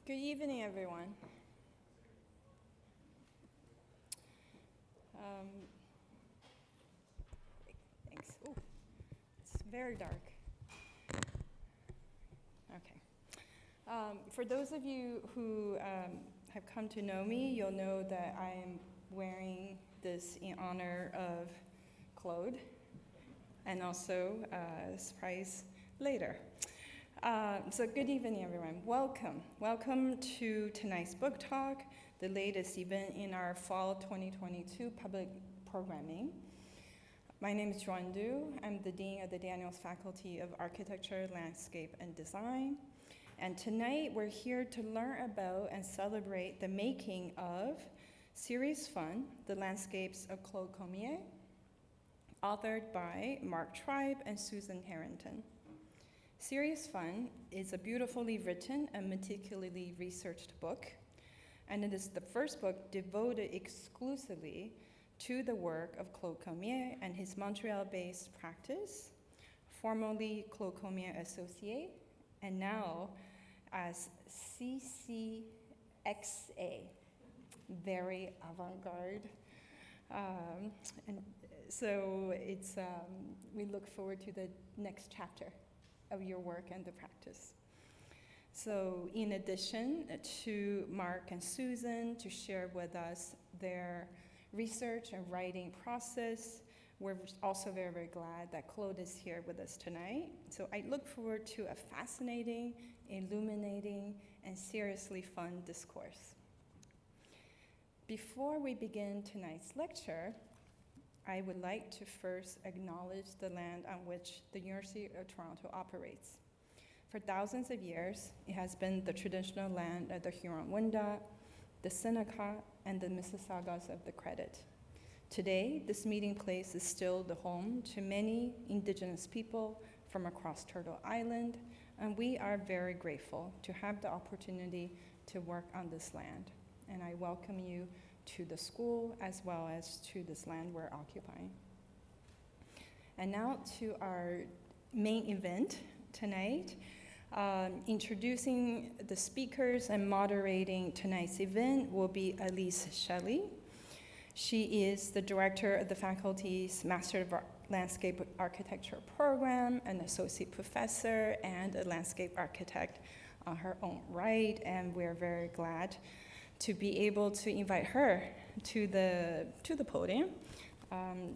Good evening, everyone. Thanks. Ooh, it's very dark. Okay. For those of you who have come to know me, you'll know that I am wearing this in honor of Claude, and also a surprise later. So good evening, everyone. Welcome. Welcome to tonight's book talk, the latest event in our fall 2022 public programming. My name is Joan Du. I'm the Dean of the Daniels Faculty of Architecture, Landscape, and Design. And tonight we're here to learn about and celebrate the making of Serious Fun, The Landscapes of Claude Cormier, authored by Mark Tribe and Susan Harrington. Serious Fun is a beautifully written and meticulously researched book, and it is the first book devoted exclusively to the work of Claude Cormier and his Montreal-based practice, formerly Claude Cormier Associé, and now as CCXA, very avant-garde. And so it's we look forward to the next chapter of your work and the practice. So in addition to Mark and Susan to share with us their research and writing process, we're also very, very glad that Claude is here with us tonight. So I look forward to a fascinating, illuminating, and seriously fun discourse. Before we begin tonight's lecture, I would like to first acknowledge the land on which the University of Toronto operates. For thousands of years, it has been the traditional land of the Huron-Wendat, the Seneca, and the Mississaugas of the Credit. Today, this meeting place is still the home to many Indigenous people from across Turtle Island, and we are very grateful to have the opportunity to work on this land. And I welcome you to the school as well as to this land we're occupying. And now to our main event tonight. Introducing the speakers and moderating tonight's event will be Elise Shelley. She is the director of the faculty's Master of Landscape Architecture program, an associate professor, and a landscape architect on her own right, and we're very glad to be able to invite her to the podium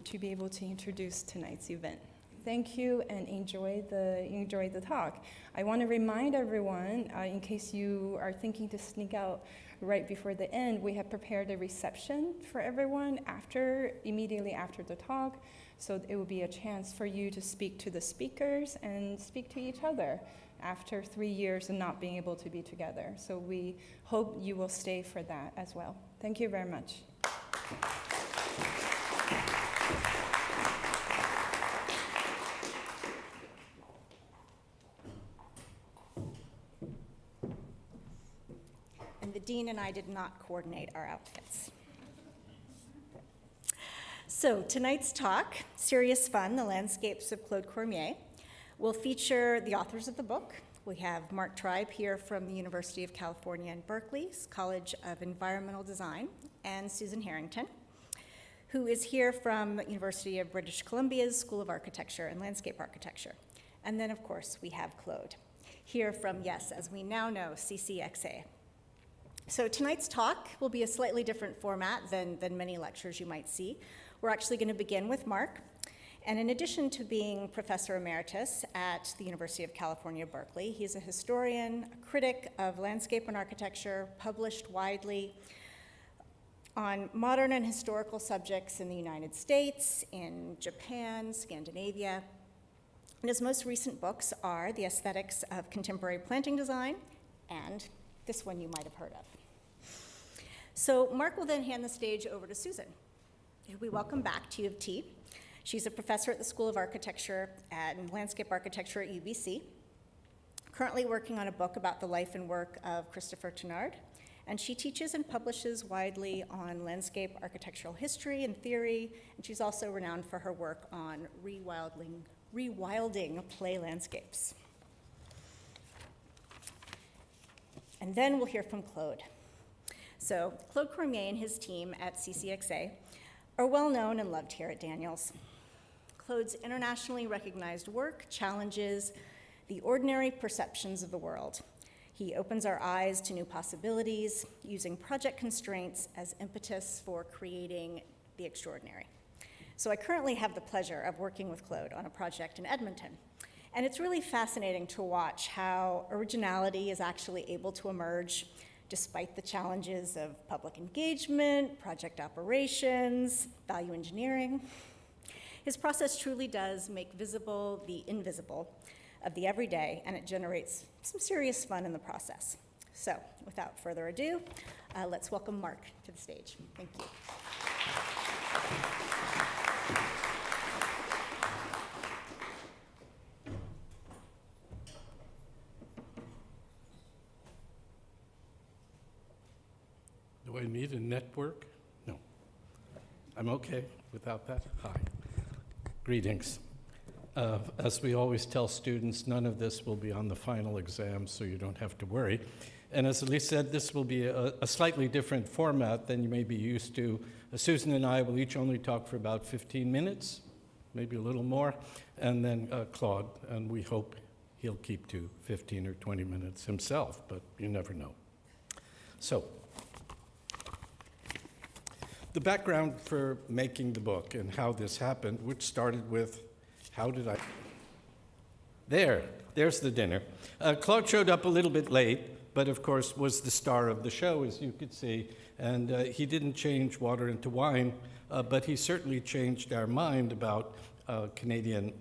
to be able to introduce tonight's event. Thank you and enjoy the talk. I want to remind everyone, in case you are thinking to sneak out right before the end, we have prepared a reception for everyone immediately after the talk. So it will be a chance for you to speak to the speakers and speak to each other after 3 years of not being able to be together. So we hope you will stay for that as well. Thank you very much. And the dean and I did not coordinate our outfits. So tonight's talk, Serious Fun, The Landscapes of Claude Cormier, will feature the authors of the book. We have Mark Tribe here from the University of California in Berkeley's College of Environmental Design, and Susan Harrington, who is here from the University of British Columbia's School of Architecture and Landscape Architecture. And then, of course, we have Claude, here from, yes, as we now know, CCXA. So tonight's talk will be a slightly different format than many lectures you might see. We're actually going to begin with Mark. And in addition to being Professor Emeritus at the University of California, Berkeley, he's a historian, a critic of landscape and architecture, published widely on modern and historical subjects in the United States, in Japan, Scandinavia. And his most recent books are The Aesthetics of Contemporary Planting Design and this one you might have heard of. So Mark will then hand the stage over to Susan, who we welcome back to U of T. She's a professor at the School of Architecture and Landscape Architecture at UBC, currently working on a book about the life and work of Christopher Thenard, and she teaches and publishes widely on landscape architectural history and theory, and she's also renowned for her work on rewilding play landscapes. and then we'll hear from Claude. So Claude Cormier and his team at CCXA are well known and loved here at Daniels. Claude's internationally recognized work challenges the ordinary perceptions of the world. He opens our eyes to new possibilities, using project constraints as impetus for creating the extraordinary. So I currently have the pleasure of working with Claude on a project in Edmonton. And it's really fascinating to watch how originality is actually able to emerge despite the challenges of public engagement, project operations, value engineering. His process truly does make visible the invisible of the everyday, and it generates some serious fun in the process. So, without further ado, let's welcome Mark to the stage. Thank you. Do I need a network? No. I'm okay without that. Hi. Greetings. As we always tell students, none of this will be on the final exam, so you don't have to worry. And as Elise said, this will be a slightly different format than you may be used to. Susan and I will each only talk for about 15 minutes, maybe a little more, and then Claude, and we hope he'll keep to 15 or 20 minutes himself, but you never know. So, the background for making the book and how this happened, which started with, how did I... There's the dinner. Claude showed up a little bit late, but of course was the star of the show, as you could see, and he didn't change water into wine, but he certainly changed our mind about Canadian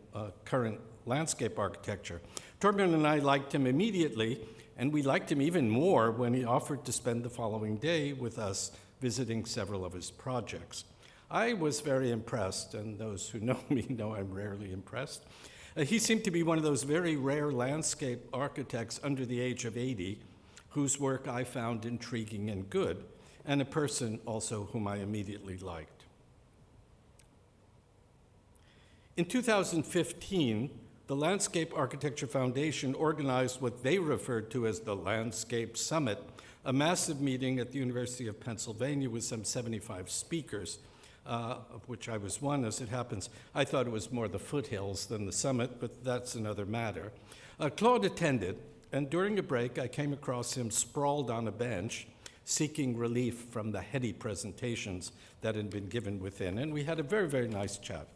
current landscape architecture. Torbjörn and I liked him immediately, and we liked him even more when he offered to spend the following day with us visiting several of his projects. I was very impressed, and those who know me know I'm rarely impressed. He seemed to be one of those very rare landscape architects under the age of 80, whose work I found intriguing and good, and a person also whom I immediately liked. In 2015, the Landscape Architecture Foundation organized what they referred to as the Landscape Summit, a massive meeting at the University of Pennsylvania with some 75 speakers, of which I was one, as it happens. I thought it was more the foothills than the summit, but that's another matter. Claude attended, and during a break, I came across him sprawled on a bench, seeking relief from the heady presentations that had been given within, and we had a very, very nice chat.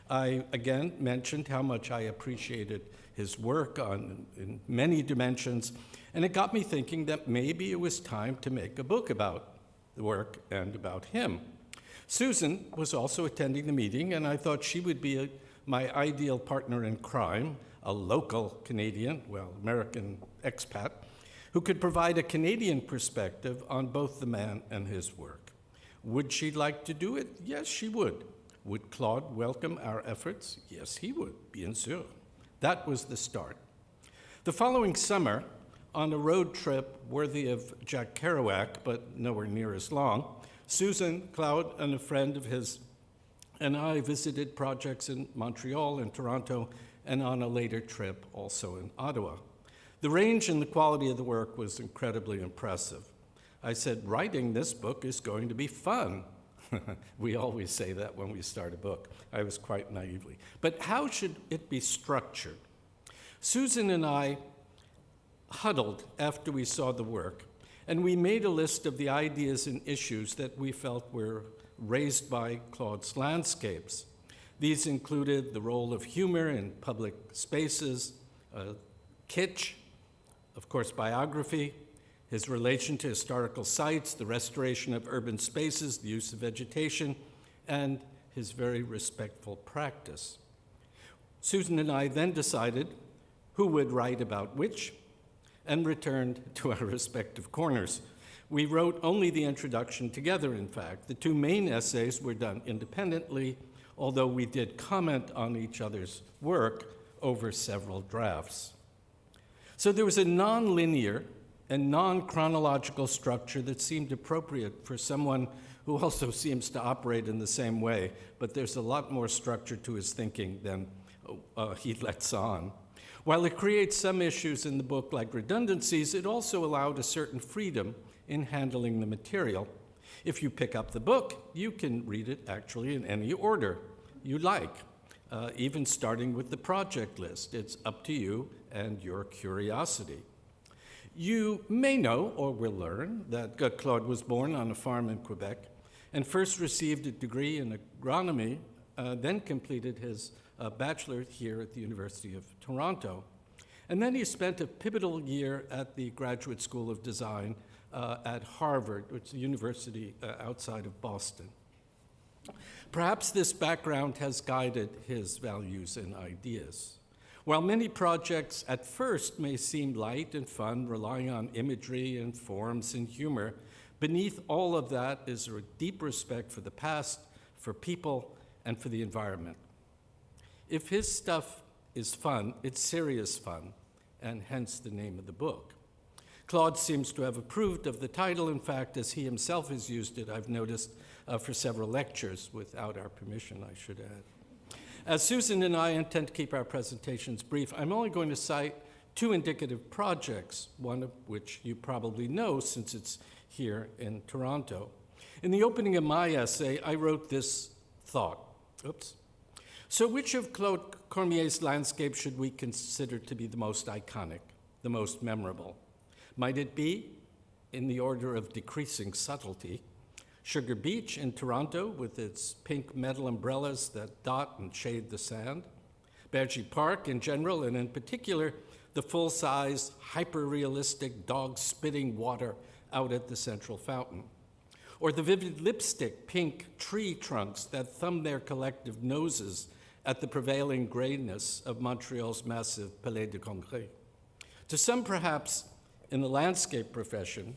I, again, mentioned how much I appreciated his work in many dimensions, and it got me thinking that maybe it was time to make a book about the work and about him. Susan was also attending the meeting, and I thought she would be my ideal partner in crime, a local Canadian, well, American expat, who could provide a Canadian perspective on both the man and his work. Would she like to do it? Yes, she would. Would Claude welcome our efforts? Yes, he would, bien sûr. That was the start. The following summer, on a road trip worthy of Jack Kerouac, but nowhere near as long, Susan, Claude, and a friend of his and I visited projects in Montreal and Toronto, and on a later trip also in Ottawa. The range and the quality of the work was incredibly impressive. I said, writing this book is going to be fun. We always say that when we start a book. I was quite naively. But how should it be structured? Susan and I huddled after we saw the work, and we made a list of the ideas and issues that we felt were raised by Claude's landscapes. These included the role of humor in public spaces, kitsch, of course, biography, his relation to historical sites, the restoration of urban spaces, the use of vegetation, and his very respectful practice. Susan and I then decided who would write about which, and returned to our respective corners. We wrote only the introduction together, in fact. The two main essays were done independently, although we did comment on each other's work over several drafts. So there was a non-linear and non-chronological structure that seemed appropriate for someone who also seems to operate in the same way, but there's a lot more structure to his thinking than he lets on. While it creates some issues in the book like redundancies, it also allowed a certain freedom in handling the material. If you pick up the book, you can read it actually in any order you like, even starting with the project list. It's up to you and your curiosity. You may know, or will learn, that Claude was born on a farm in Quebec and first received a degree in agronomy, then completed his bachelor here at the University of Toronto. And then he spent a pivotal year at the Graduate School of Design at Harvard, which is a university outside of Boston. Perhaps this background has guided his values and ideas. While many projects at first may seem light and fun, relying on imagery and forms and humor, beneath all of that is a deep respect for the past, for people, and for the environment. If his stuff is fun, it's serious fun, and hence the name of the book. Claude seems to have approved of the title. In fact, as he himself has used it, I've noticed for several lectures, without our permission, I should add. As Susan and I intend to keep our presentations brief, I'm only going to cite two indicative projects, one of which you probably know since it's here in Toronto. In the opening of my essay, I wrote this thought. So which of Claude Cormier's landscapes should we consider to be the most iconic, the most memorable? Might it be, in the order of decreasing subtlety, Sugar Beach in Toronto with its pink metal umbrellas that dot and shade the sand? Bergy Park in general, and in particular, the full-size, hyper-realistic dog spitting water out at the central fountain? Or the vivid lipstick pink tree trunks that thumb their collective noses at the prevailing grayness of Montreal's massive Palais de Congrès? To some, perhaps, in the landscape profession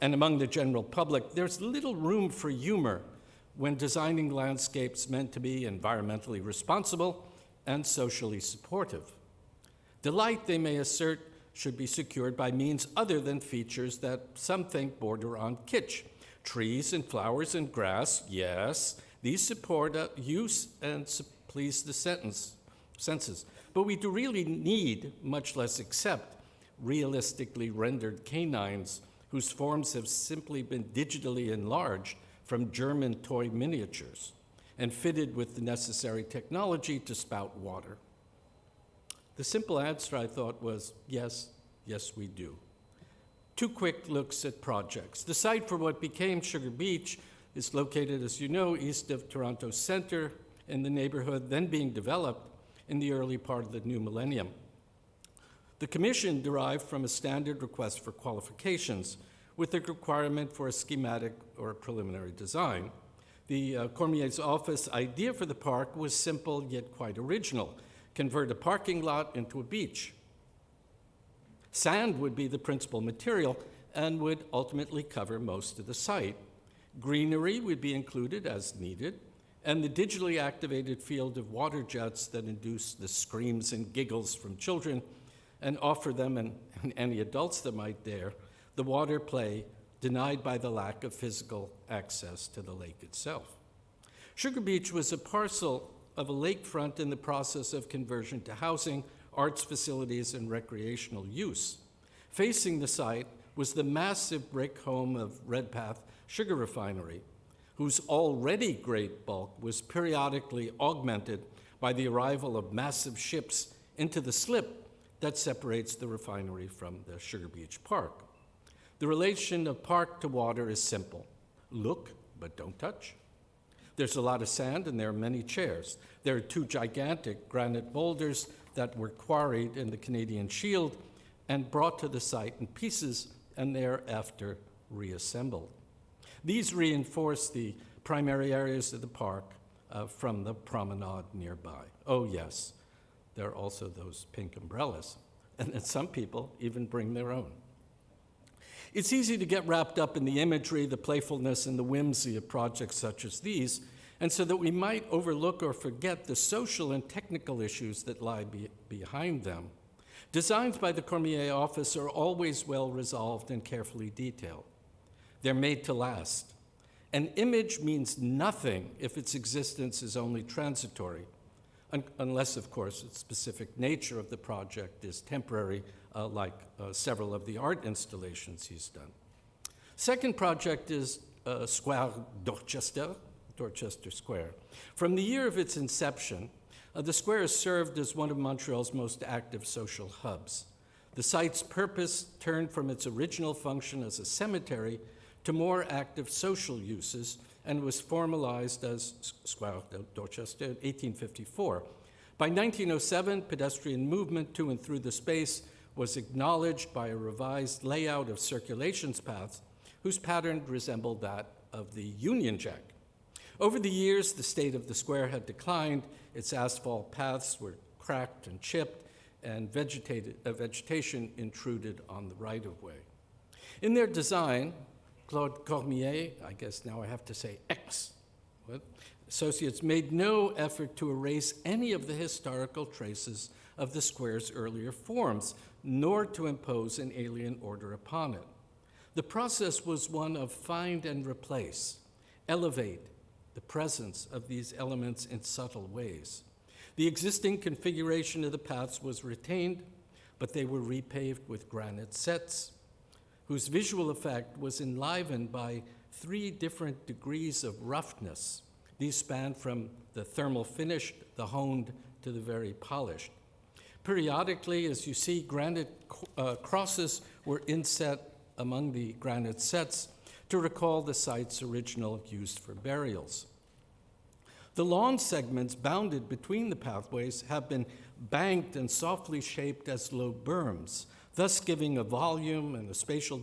and among the general public, there's little room for humor when designing landscapes meant to be environmentally responsible and socially supportive. Delight, they may assert, should be secured by means other than features that some think border on kitsch. Trees and flowers and grass, yes, these support use and please the senses. But we do really need, much less accept, realistically rendered canines whose forms have simply been digitally enlarged from German toy miniatures and fitted with the necessary technology to spout water. The simple answer, I thought, was yes, yes, we do. Two quick looks at projects. The site for what became Sugar Beach is located, as you know, east of Toronto Centre in the neighborhood, then being developed in the early part of the new millennium. The commission derived from a standard request for qualifications with the requirement for a schematic or a preliminary design. The Cormier's office idea for the park was simple yet quite original: convert a parking lot into a beach. Sand would be the principal material and would ultimately cover most of the site. Greenery would be included as needed, and the digitally activated field of water jets that induce the screams and giggles from children and offer them, and any adults that might dare, the water play denied by the lack of physical access to the lake itself. Sugar Beach was a parcel of a lakefront in the process of conversion to housing, arts facilities, and recreational use. Facing the site was the massive brick home of Redpath Sugar Refinery, whose already great bulk was periodically augmented by the arrival of massive ships into the slip that separates the refinery from the Sugar Beach Park. The relation of park to water is simple. Look, but don't touch. There's a lot of sand and there are many chairs. There are two gigantic granite boulders that were quarried in the Canadian Shield and brought to the site in pieces and thereafter reassembled. These reinforce the primary areas of the park from the promenade nearby. Oh yes, there are also those pink umbrellas, and then some people even bring their own. It's easy to get wrapped up in the imagery, the playfulness, and the whimsy of projects such as these, and so that we might overlook or forget the social and technical issues that lie behind them. Designs by the Cormier office are always well resolved and carefully detailed. They're made to last. An image means nothing if its existence is only transitory. unless, of course, the specific nature of the project is temporary, like several of the art installations he's done. Second project is Square Dorchester, Dorchester Square. From the year of its inception, the square has served as one of Montreal's most active social hubs. The site's purpose turned from its original function as a cemetery to more active social uses and was formalized as Square Dorchester in 1854. By 1907, pedestrian movement to and through the space was acknowledged by a revised layout of circulation paths whose pattern resembled that of the Union Jack. Over the years, the state of the square had declined. Its asphalt paths were cracked and chipped, and vegetation intruded on the right-of-way. In their design, Claude Cormier, I guess now I have to say associates, made no effort to erase any of the historical traces of the square's earlier forms, nor to impose an alien order upon it. The process was one of find and replace, elevate the presence of these elements in subtle ways. The existing configuration of the paths was retained, but they were repaved with granite sets, whose visual effect was enlivened by 3 different degrees of roughness. These spanned from the thermal finished, the honed, to the very polished. Periodically, as you see, granite crosses were inset among the granite sets to recall the site's original use for burials. The lawn segments bounded between the pathways have been banked and softly shaped as low berms, thus giving a volume and a spatial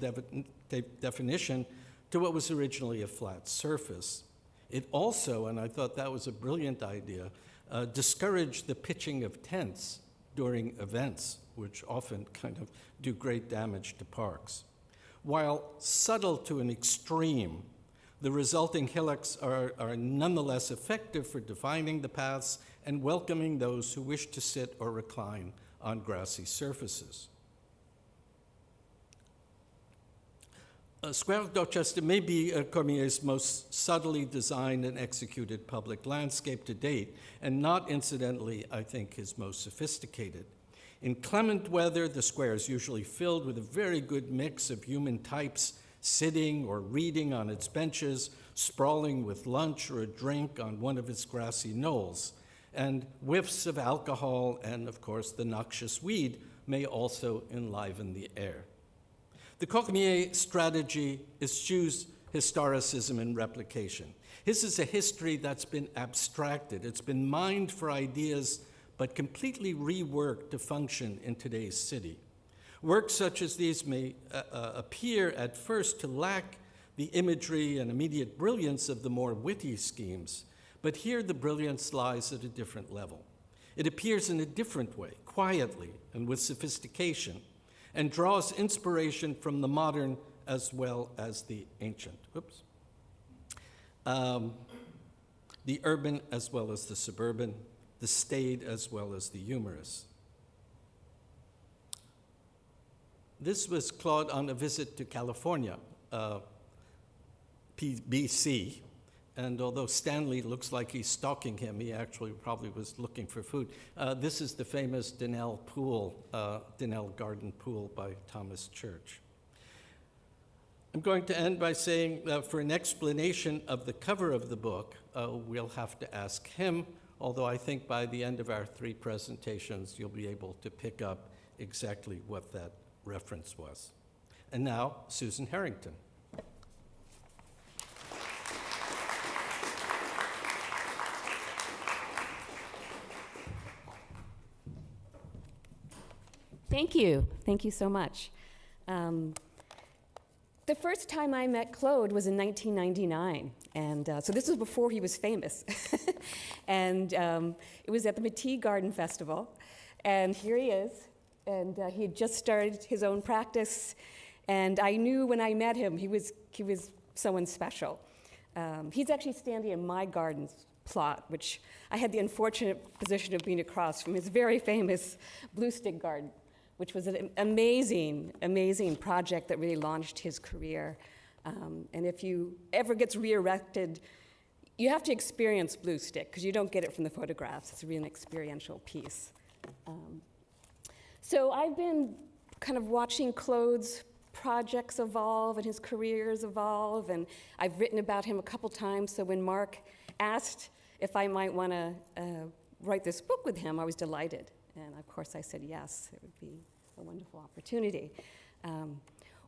definition to what was originally a flat surface. It also, and I thought that was a brilliant idea, discouraged the pitching of tents during events, which often kind of do great damage to parks. While subtle to an extreme, the resulting hillocks are nonetheless effective for defining the paths and welcoming those who wish to sit or recline on grassy surfaces. Square Dorchester may be Cormier's most subtly designed and executed public landscape to date, and not incidentally, I think, his most sophisticated. In clement weather, the square is usually filled with a very good mix of human types sitting or reading on its benches, sprawling with lunch or a drink on one of its grassy knolls, and whiffs of alcohol and, of course, the noxious weed may also enliven the air. The Cormier strategy eschews historicism and replication. His is a history that's been abstracted. It's been mined for ideas, but completely reworked to function in today's city. Works such as these may appear at first to lack the imagery and immediate brilliance of the more witty schemes, but here the brilliance lies at a different level. It appears in a different way, quietly and with sophistication, and draws inspiration from the modern as well as the ancient. The urban as well as the suburban, the staid as well as the humorous. This was Claude on a visit to California, BC, and although Stanley looks like he's stalking him, he actually probably was looking for food. This is the famous Donnell Garden Pool by Thomas Church. I'm going to end by saying for an explanation of the cover of the book, we'll have to ask him, although I think by the end of our 3 presentations, you'll be able to pick up exactly what that reference was. And now, Susan Harrington. Thank you. Thank you so much. The first time I met Claude was in 1999, and so this was before he was famous. And it was at the Métis Garden Festival, and here he is, and he had just started his own practice, and I knew when I met him he was someone special. He's actually standing in my garden plot, which I had the unfortunate position of being across from his very famous Blue Stick Garden, which was an amazing, amazing project that really launched his career. And if you ever gets re-erected, you have to experience Blue Stick because you don't get it from the photographs. It's really an experiential piece. So I've been kind of watching Claude's projects evolve and his careers evolve, and I've written about him a couple times. So when Mark asked if I might want to write this book with him, I was delighted. And of course I said yes, it would be a wonderful opportunity.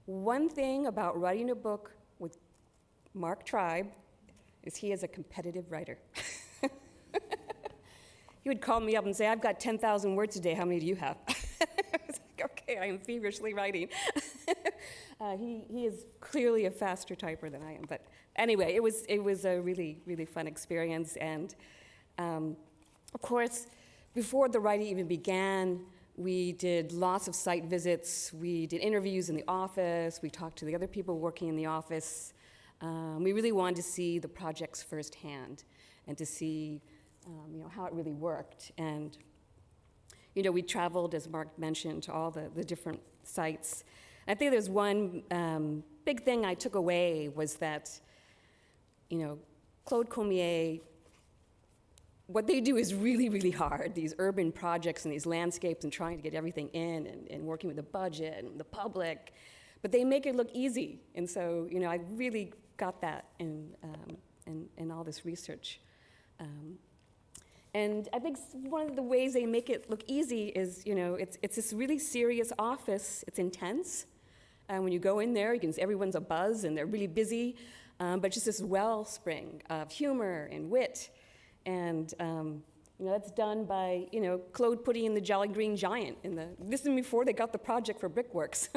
One thing about writing a book with Mark Tribe is he is a competitive writer. He would call me up and say, I've got 10,000 words a day, how many do you have? I was like, okay, I am feverishly writing. He is clearly a faster typer than I am, but anyway, it was a really, really fun experience, and of course, before the writing even began, we did lots of site visits, we did interviews in the office, we talked to the other people working in the office. We really wanted to see the projects firsthand and to see how it really worked. And we traveled, as Mark mentioned, to all the different sites. I think there's one big thing I took away was that, Claude Cormier, what they do is really, really hard, these urban projects and these landscapes and trying to get everything in and working with the budget and the public, but they make it look easy. And so, I really got that in all this research. And I think one of the ways they make it look easy is, it's this really serious office. It's intense. When you go in there, everyone's abuzz and they're really busy, but just this wellspring of humor and wit. And that's done by Claude putting in the Jolly Green Giant this is before they got the project for Brickworks.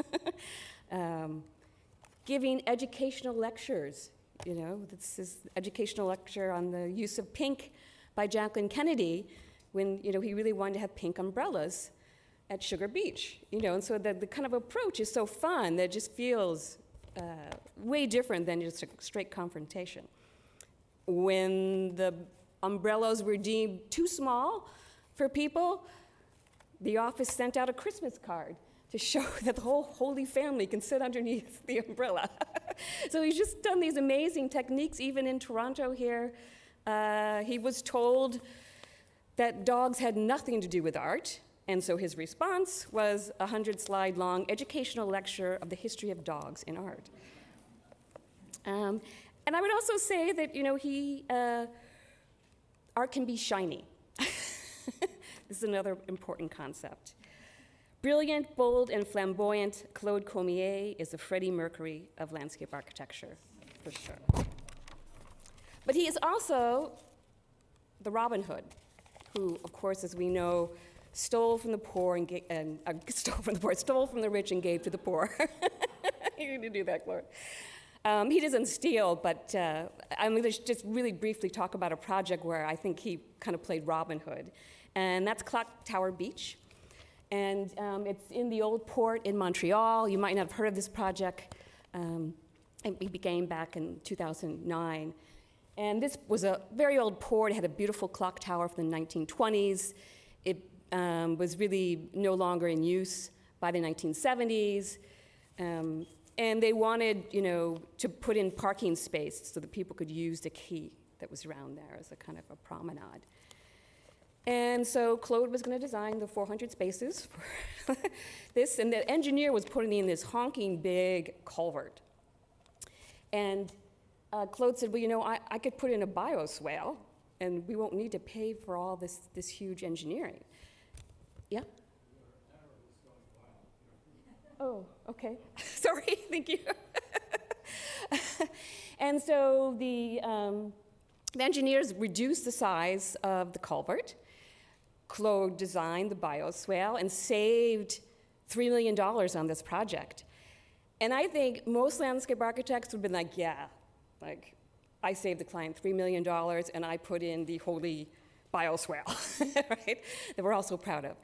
Giving educational lectures. This is educational lecture on the use of pink by Jacqueline Kennedy when he really wanted to have pink umbrellas at Sugar Beach. And so the kind of approach is so fun that it just feels way different than just a straight confrontation. When the umbrellas were deemed too small for people, the office sent out a Christmas card to show that the whole Holy Family can sit underneath the umbrella. So he's just done these amazing techniques, even in Toronto here. He was told that dogs had nothing to do with art, and so his response was a 100-slide-long educational lecture of the history of dogs in art. And I would also say that, art can be shiny. This is another important concept. Brilliant, bold, and flamboyant, Claude Cormier is the Freddie Mercury of landscape architecture, for sure. But he is also the Robin Hood, who, of course, as we know, stole from the rich and gave to the poor. You need to do that, Claude. He doesn't steal, but I'm going to just really briefly talk about a project where I think he kind of played Robin Hood, and that's Clock Tower Beach. And it's in the old port in Montreal. You might not have heard of this project. It began back in 2009. And this was a very old port. It had a beautiful clock tower from the 1920s. It was really no longer in use by the 1970s. And they wanted, to put in parking space so that people could use the quay that was around there as a kind of a promenade. And so Claude was going to design the 400 spaces for this, and the engineer was putting in this honking big culvert. And Claude said, well, I could put in a bioswale, and we won't need to pay for all this huge engineering. Yeah? Oh, okay. Sorry, thank you. And so the engineers reduced the size of the culvert. Claude designed the bioswale and saved $3 million on this project. And I think most landscape architects would have been like, yeah, like I saved the client $3 million and I put in the holy bioswale, right? That we're all so proud of.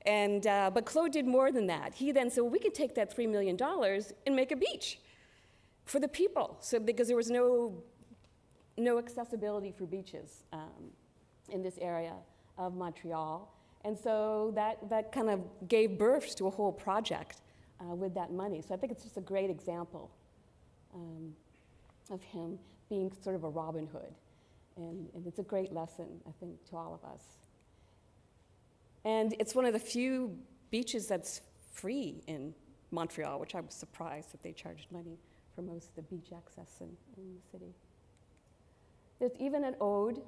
And, but Claude did more than that. He then said, well, we could take that $3 million and make a beach for the people. So because there was no accessibility for beaches in this area of Montreal. And so that kind of gave birth to a whole project with that money. So I think it's just a great example of him being sort of a Robin Hood And it's a great lesson, I think, to all of us. And it's one of the few beaches that's free in Montreal, which I was surprised that they charged money for most of the beach access in the city. There's even an ode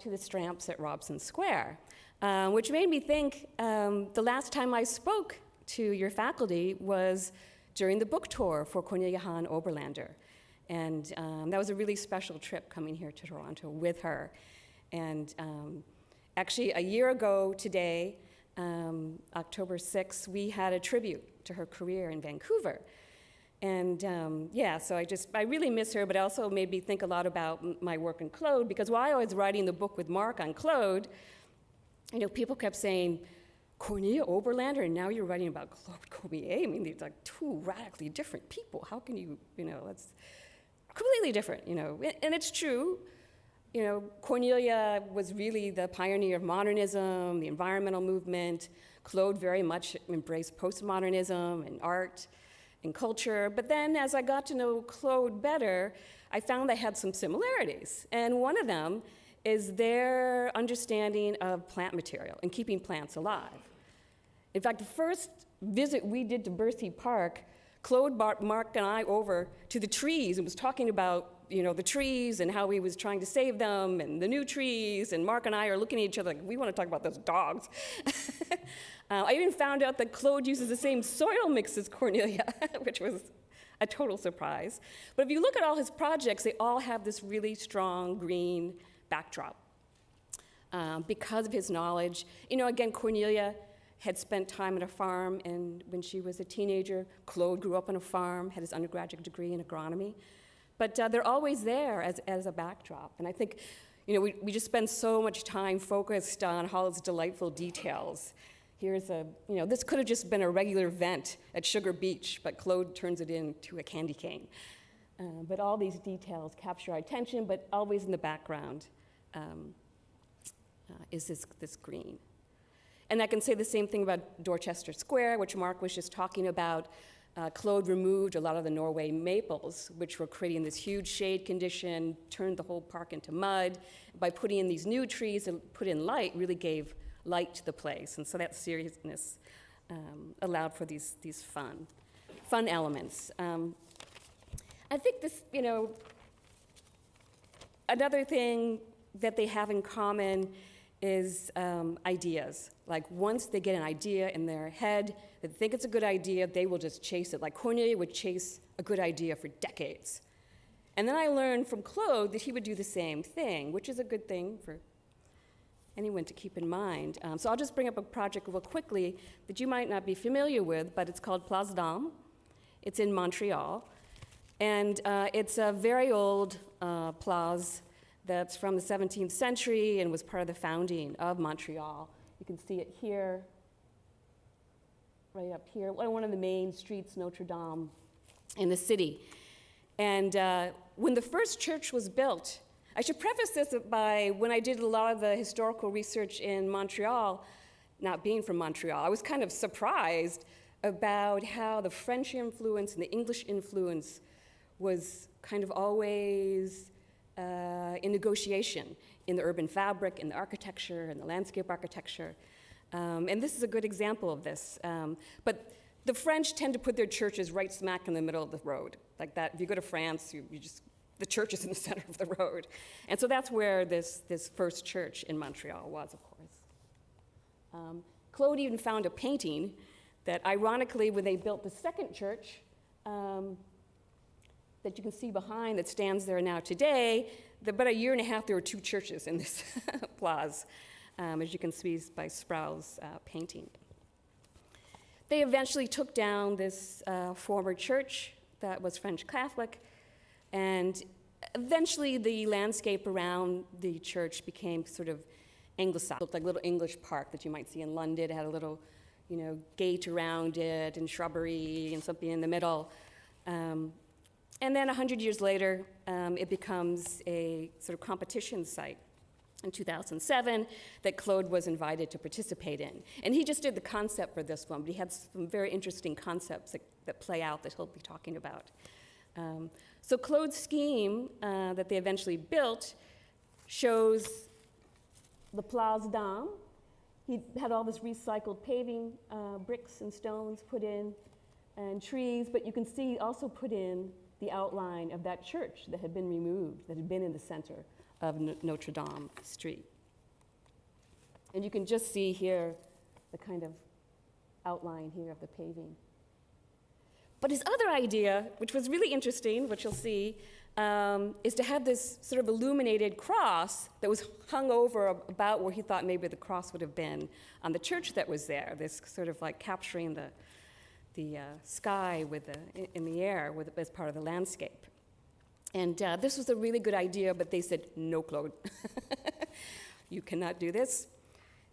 to the Stramps at Robson Square, which made me think the last time I spoke to your faculty was during the book tour for Cornelia Hahn Oberlander. And that was a really special trip coming here to Toronto with her. And actually, a year ago today, October 6th, we had a tribute to her career in Vancouver. And yeah, so I really miss her, but it also made me think a lot about my work in Claude, because while I was writing the book with Mark on Claude, you know, people kept saying, Cornelia Oberlander, and now you're writing about Claude Cormier. I mean, these are two radically different people. How can you, it's completely different, And it's true, Cornelia was really the pioneer of modernism, the environmental movement. Claude very much embraced postmodernism and art and culture. But then as I got to know Claude better, I found they had some similarities. And one of them is their understanding of plant material and keeping plants alive. In fact, the first visit we did to Berthy Park, Claude brought Mark and I over to the trees and was talking about the trees and how he was trying to save them and the new trees, and Mark and I are looking at each other like, we want to talk about those dogs. I even found out that Claude uses the same soil mix as Cornelia, which was a total surprise. But if you look at all his projects, they all have this really strong green backdrop because of his knowledge. Again, Cornelia had spent time at a farm, and when she was a teenager, Claude grew up on a farm, had his undergraduate degree in agronomy. But they're always there as a backdrop. And I think, we just spend so much time focused on all its delightful details. Here's this could have just been a regular vent at Sugar Beach, but Claude turns it into a candy cane. But all these details capture our attention, but always in the background is this green. And I can say the same thing about Dorchester Square, which Mark was just talking about. Claude removed a lot of the Norway maples, which were creating this huge shade condition, turned the whole park into mud. By putting in these new trees that put in light, really gave light to the place. And so that seriousness allowed for these fun elements. I think this, another thing that they have in common is ideas. Like once they get an idea in their head, they think it's a good idea, they will just chase it. Like Cornelia would chase a good idea for decades. And then I learned from Claude that he would do the same thing, which is a good thing for anyone to keep in mind. So I'll just bring up a project real quickly that you might not be familiar with, but it's called Place d'Armes. It's in Montreal. And it's a very old place that's from the 17th century and was part of the founding of Montreal. You can see it here, right up here, one of the main streets, Notre Dame, in the city. And when the first church was built, I should preface this by when I did a lot of the historical research in Montreal, not being from Montreal, I was kind of surprised about how the French influence and the English influence was kind of always in negotiation in the urban fabric, in the architecture, in the landscape architecture. And this is a good example of this. But the French tend to put their churches right smack in the middle of the road. Like that, if you go to France, the church is in the center of the road. And so that's where this first church in Montreal was, of course. Claude even found a painting that ironically, when they built the second church, that you can see behind that stands there now today, about a year and a half, there were two churches in this plaza, as you can see by Sproul's painting. They eventually took down this former church that was French Catholic, and eventually the landscape around the church became sort of Anglo-Saxon. It looked like a little English park that you might see in London. It had a little, gate around it and shrubbery and something in the middle. And then 100 years later, it becomes a sort of competition site in 2007 that Claude was invited to participate in. And he just did the concept for this one, but he had some very interesting concepts that play out that he'll be talking about. So Claude's scheme that they eventually built shows the Place d'Armes. He had all this recycled paving, bricks and stones put in, and trees, but you can see he also put in the outline of that church that had been removed, that had been in the center of Notre Dame Street. And you can just see here the kind of outline here of the paving. But his other idea, which was really interesting, which you'll see, is to have this sort of illuminated cross that was hung over about where he thought maybe the cross would have been on the church that was there, this sort of like capturing the sky in the air as part of the landscape. And this was a really good idea, but they said, no, Claude, you cannot do this.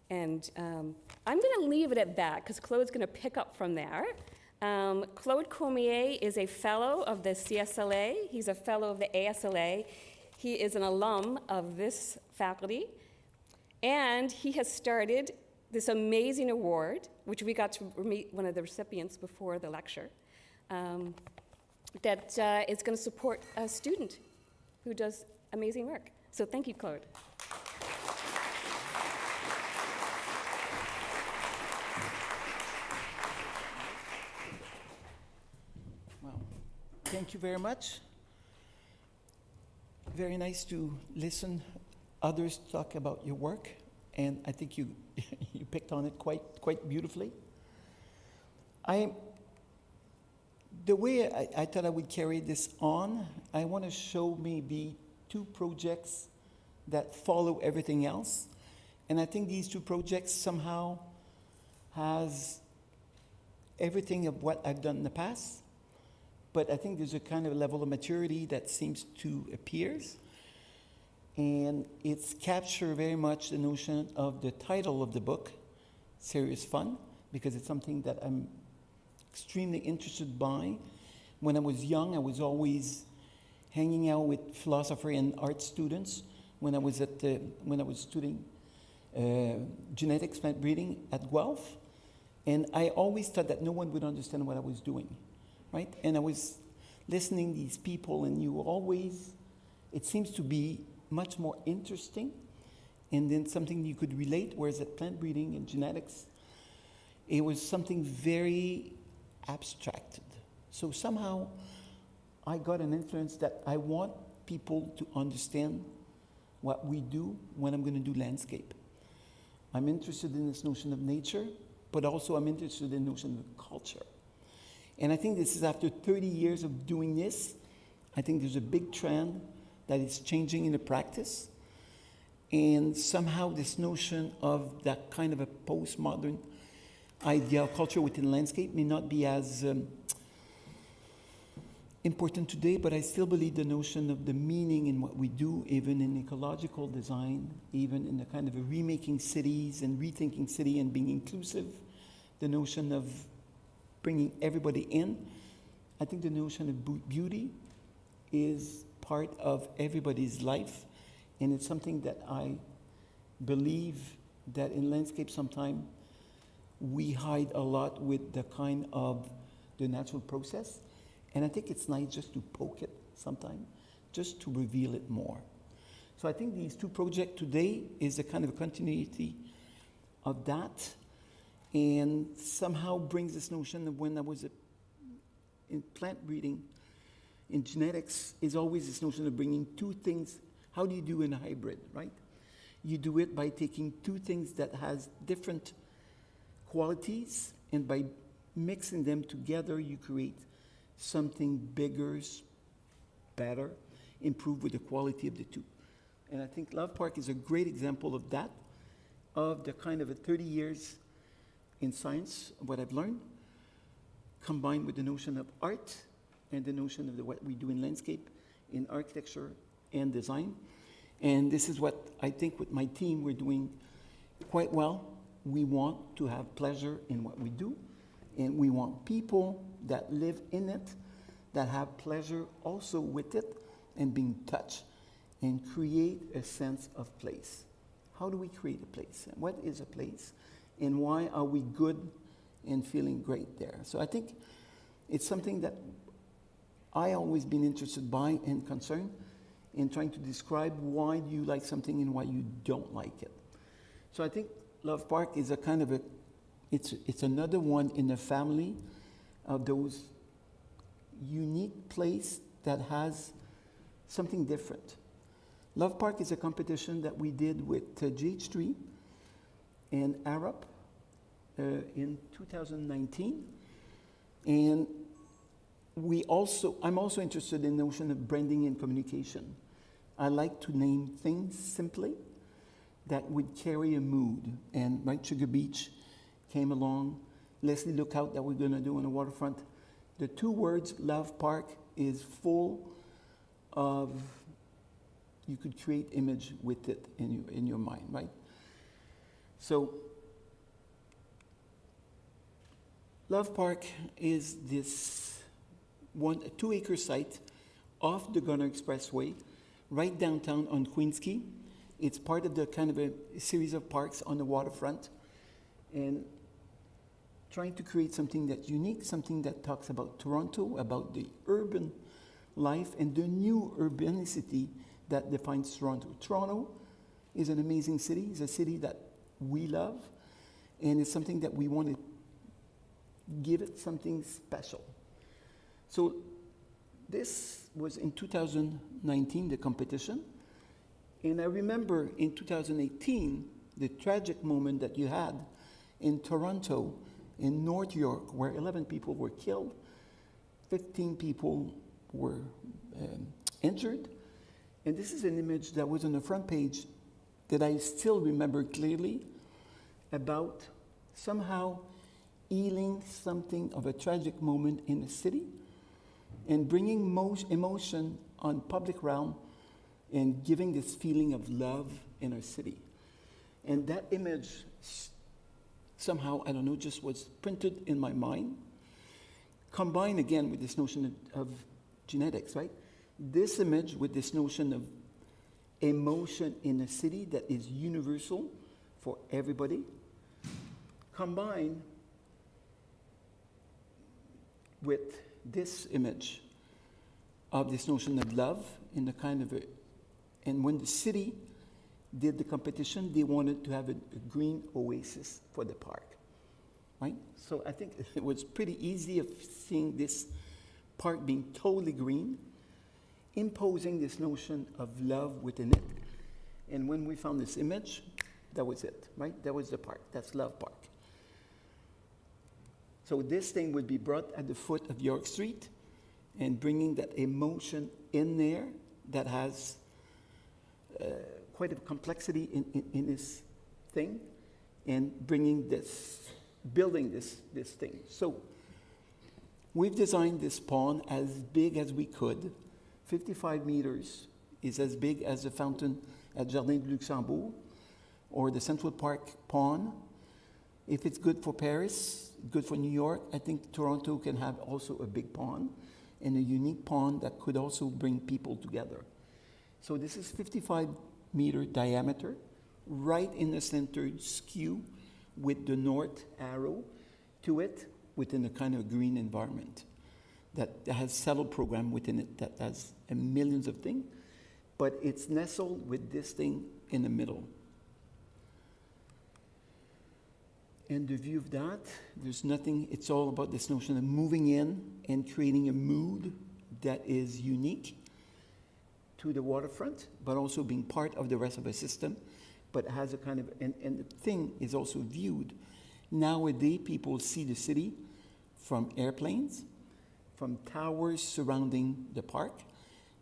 And I'm going to leave it at that, because Claude's going to pick up from there. Claude Cormier is a fellow of the CSLA. He's a fellow of the ASLA. He is an alum of this faculty. And he has started this amazing award, which we got to meet one of the recipients before the lecture, that is going to support a student who does amazing work. So thank you, Claude. Wow. Thank you very much. Very nice to listen others talk about your work, and I think you you picked on it quite beautifully. The way I thought I would carry this on, I want to show maybe two projects that follow everything else, and I think these two projects somehow has everything of what I've done in the past, but I think there's a kind of level of maturity that seems to appears. And it's captured very much the notion of the title of the book, Serious Fun, because it's something that I'm extremely interested by. When I was young, I was always hanging out with philosophy and art students when I was studying genetics, plant breeding at Guelph. And I always thought that no one would understand what I was doing, right? And I was listening to these people, and it seems to be much more interesting, and then something you could relate, whereas at plant breeding and genetics, it was something very abstracted. So somehow I got an influence that I want people to understand what we do when I'm going to do landscape. I'm interested in this notion of nature, but also I'm interested in the notion of culture. And I think this is after 30 years of doing this, I think there's a big trend that is changing in the practice. And somehow this notion of that kind of a postmodern idea of culture within landscape may not be as important today, but I still believe the notion of the meaning in what we do, even in ecological design, even in the kind of a remaking cities and rethinking city and being inclusive, the notion of bringing everybody in. I think the notion of beauty is part of everybody's life, and it's something that I believe that in landscape sometimes we hide a lot with the kind of the natural process, and I think it's nice just to poke it sometimes, just to reveal it more. So I think these two projects today is a kind of a continuity of that, and somehow brings this notion of when I was in plant breeding, in genetics, is always this notion of bringing two things. How do you do in a hybrid, right? You do it by taking two things that has different qualities, and by mixing them together, you create something bigger, better, improve with the quality of the two. And I think Love Park is a great example of that, of the kind of a 30 years in science, what I've learned, combined with the notion of art, and the notion of what we do in landscape, in architecture and design. And this is what I think with my team we're doing quite well. We want to have pleasure in what we do, and we want people that live in it, that have pleasure also with it, and being touched, and create a sense of place. How do we create a place? What is a place? And why are we good and feeling great there? So I think it's something that I always been interested by and concerned, in trying to describe why do you like something and why you don't like it. So I think Love Park is a kind of a, it's another one in the family of those unique place that has something different. Love Park is a competition that we did with GH3 and Arup in 2019. And I'm also interested in the notion of branding and communication. I like to name things simply that would carry a mood. And right, Sugar Beach came along. Leslie Lookout that we're gonna do on the waterfront. The two words, Love Park, is full of, you could create image with it in your mind, right? So, Love Park is this 2-acre site off the Gunner Expressway, right downtown on Queens Quay. It's part of the kind of a series of parks on the waterfront, and trying to create something that's unique, something that talks about Toronto, about the urban life and the new urbanicity that defines Toronto. Toronto is an amazing city. It's a city that we love, and it's something that we want to give it something special. So this was in 2019, the competition. And I remember in 2018, the tragic moment that you had in Toronto, in North York, where 11 people were killed, 15 people were injured. And this is an image that was on the front page that I still remember clearly, about somehow healing something of a tragic moment in the city and bringing emotion on public realm and giving this feeling of love in our city. And that image somehow, I don't know, just was printed in my mind, combined again with this notion of genetics, right? This image with this notion of emotion in a city that is universal for everybody, combined with this image of this notion of love in the kind of a, and when the city did the competition, they wanted to have a green oasis for the park, right? So I think it was pretty easy of seeing this park being totally green, imposing this notion of love within it. And when we found this image, that was it, right? That was the park, that's Love Park. So this thing would be brought at the foot of York Street and bringing that emotion in there that has quite a complexity in this thing, and bringing this, building this thing. So we've designed this pond as big as we could. 55 meters is as big as the fountain at Jardin du Luxembourg or the Central Park pond. If it's good for Paris, good for New York, I think Toronto can have also a big pond and a unique pond that could also bring people together. So this is 55-meter diameter, right in the center skew with the north arrow to it within a kind of green environment that has several program within it that has millions of things, but it's nestled with this thing in the middle. And the view of that, there's nothing, it's all about this notion of moving in and creating a mood that is unique to the waterfront, but also being part of the rest of the system, but has a kind of, and the thing is also viewed. Nowadays, people see the city from airplanes, from towers surrounding the park.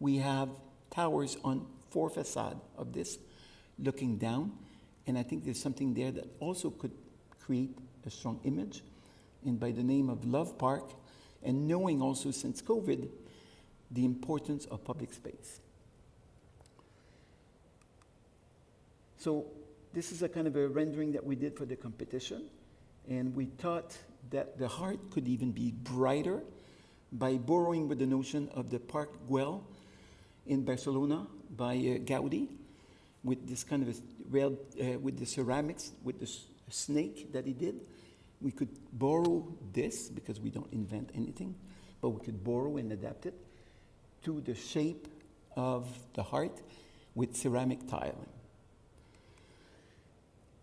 We have towers on 4 facades of this looking down, and I think there's something there that also could create a strong image. And by the name of Love Park, and knowing also since COVID, the importance of public space. So this is a kind of a rendering that we did for the competition, and we thought that the heart could even be brighter by borrowing with the notion of the Parc Güell in Barcelona by Gaudi, with this kind of a with the ceramics, with the snake that he did. We could borrow this, because we don't invent anything, but we could borrow and adapt it to the shape of the heart with ceramic tiling.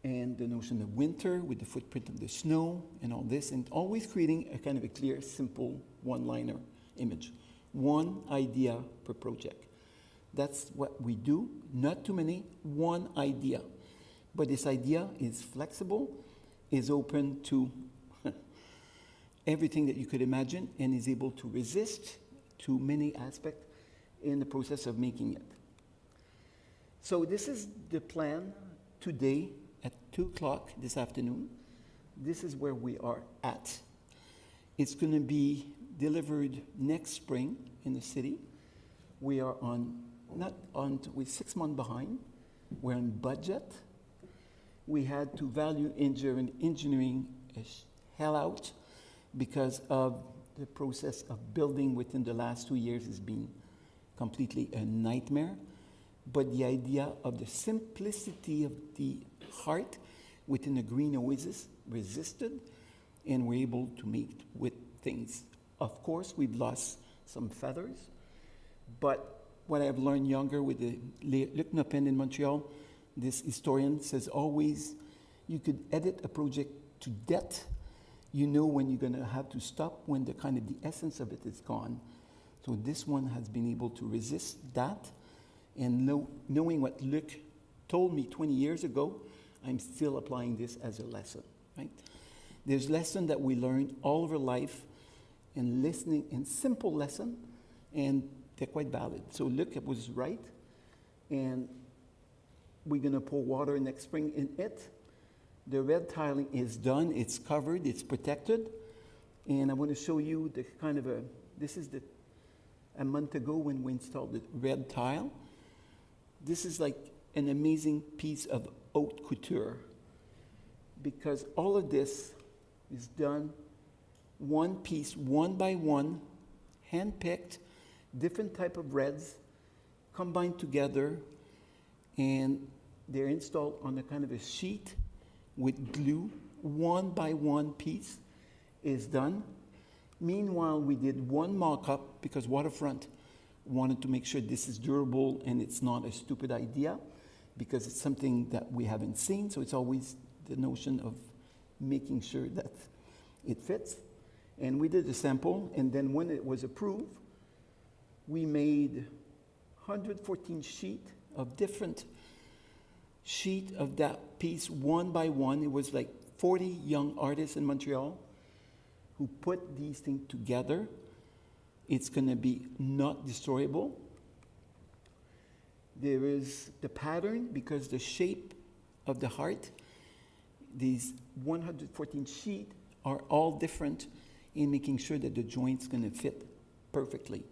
And the notion of winter with the footprint of the snow and all this, and always creating a kind of a clear, simple one-liner image. One idea per project. That's what we do, not too many, one idea. But this idea is flexible, is open to everything that you could imagine, and is able to resist to many aspects in the process of making it. So this is the plan today at 2 o'clock this afternoon. This is where we are at. It's going to be delivered next spring in the city. We are we're 6 months behind. We're on budget. We had to value engineering hell out because of the process of building within the last 2 years has been completely a nightmare. But the idea of the simplicity of the heart within a green oasis resisted, and we're able to make with things. Of course, we've lost some feathers, but what I've learned younger with the Luc Nopin in Montreal, this historian says always, you could edit a project to death. You know when you're going to have to stop when the kind of the essence of it is gone. So this one has been able to resist that. And knowing what Luc told me 20 years ago, I'm still applying this as a lesson, right? There's lesson that we learn all over life and listening, and simple lesson, and they're quite valid. So Luc was right, and we're going to pour water next spring in it. The red tiling is done, it's covered, it's protected, and I want to show you the kind of this is a month ago when we installed the red tile. This is like an amazing piece of haute couture, because all of this is done one piece, one by one, hand-picked, different type of reds combined together, and they're installed on a kind of a sheet with glue. One by one piece is done. Meanwhile, we did one mock-up because Waterfront wanted to make sure this is durable and it's not a stupid idea, because it's something that we haven't seen. So it's always the notion of making sure that it fits. And we did a sample, and then when it was approved, we made 114 sheets of different sheet of that piece one by one. It was like 40 young artists in Montreal who put these things together. It's going to be not destroyable. There is the pattern, because the shape of the heart, these 114 sheets are all different in making sure that the joint's going to fit perfectly.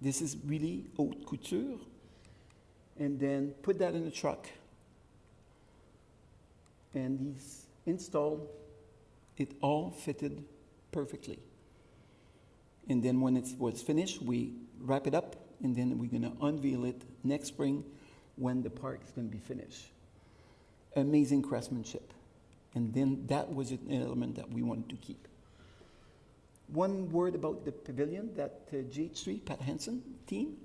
This is really haute couture. And then put that in the truck. And these installed, it all fitted perfectly. And then when it was finished, we wrap it up, and then we're going to unveil it next spring when the park is going to be finished. Amazing craftsmanship. And then that was an element that we wanted to keep. One word about the pavilion that GH3, Pat Hansen team,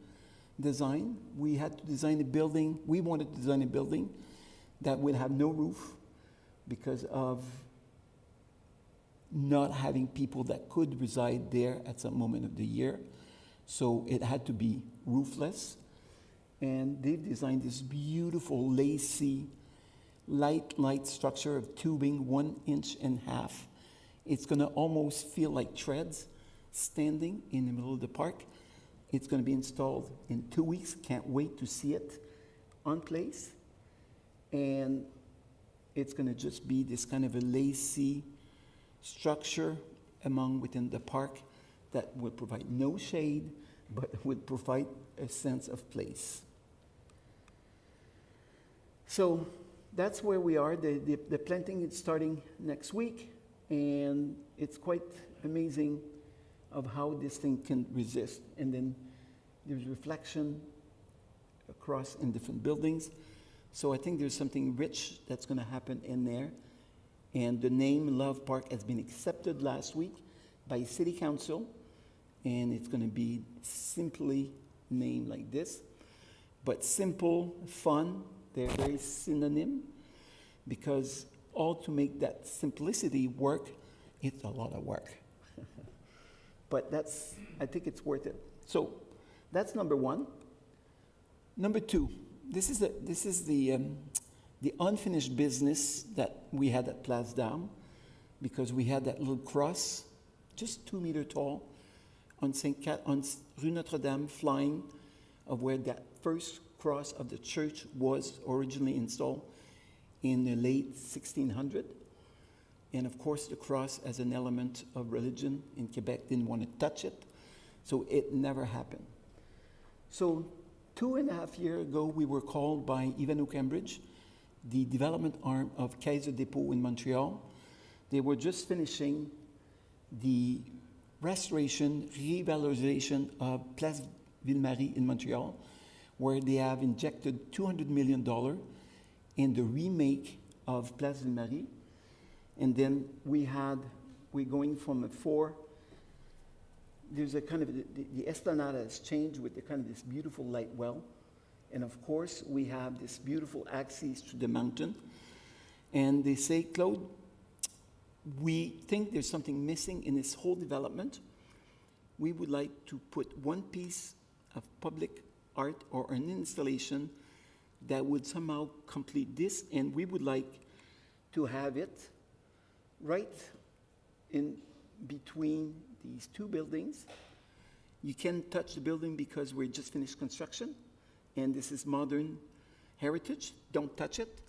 designed. We had to design a building. We wanted to design a building that would have no roof because of not having people that could reside there at some moment of the year. So it had to be roofless. And they've designed this beautiful, lacy, light structure of tubing, 1.5 inches. It's going to almost feel like treads standing in the middle of the park. It's going to be installed in 2 weeks. Can't wait to see it on place. And it's going to just be this kind of a lacy structure within the park that will provide no shade, but will provide a sense of place. So that's where we are. The planting is starting next week, and it's quite amazing of how this thing can resist. And then there's reflection across in different buildings. So I think there's something rich that's going to happen in there. And the name Love Park has been accepted last week by City Council, and it's going to be simply named like this. but simple, fun, they're very synonym, because all to make that simplicity work, it's a lot of work. But I think it's worth it. So that's number one. Number two, this is the unfinished business that we had at Place d'Armes, because we had that little cross, just 2 meters tall, on Rue Notre-Dame, flying, of where that first cross of the church was originally installed in the late 1600. And of course, the cross as an element of religion in Quebec didn't want to touch it, so it never happened. So 2.5 years ago, we were called by Ivanhoe Cambridge, the development arm of Caisse de Dépôt in Montreal. They were just finishing the restoration, revalorization of Place Ville-Marie in Montreal, where they have injected $200 million in the remake of Place Ville-Marie. And then we're going from there's a kind of, the esplanade has changed with the kind of this beautiful light well. And of course, we have this beautiful axis to the mountain. And they say, Claude, we think there's something missing in this whole development. We would like to put one piece of public art or an installation that would somehow complete this, and we would like to have it right in between these two buildings. You can't touch the building because we just finished construction, and this is modern heritage. Don't touch it.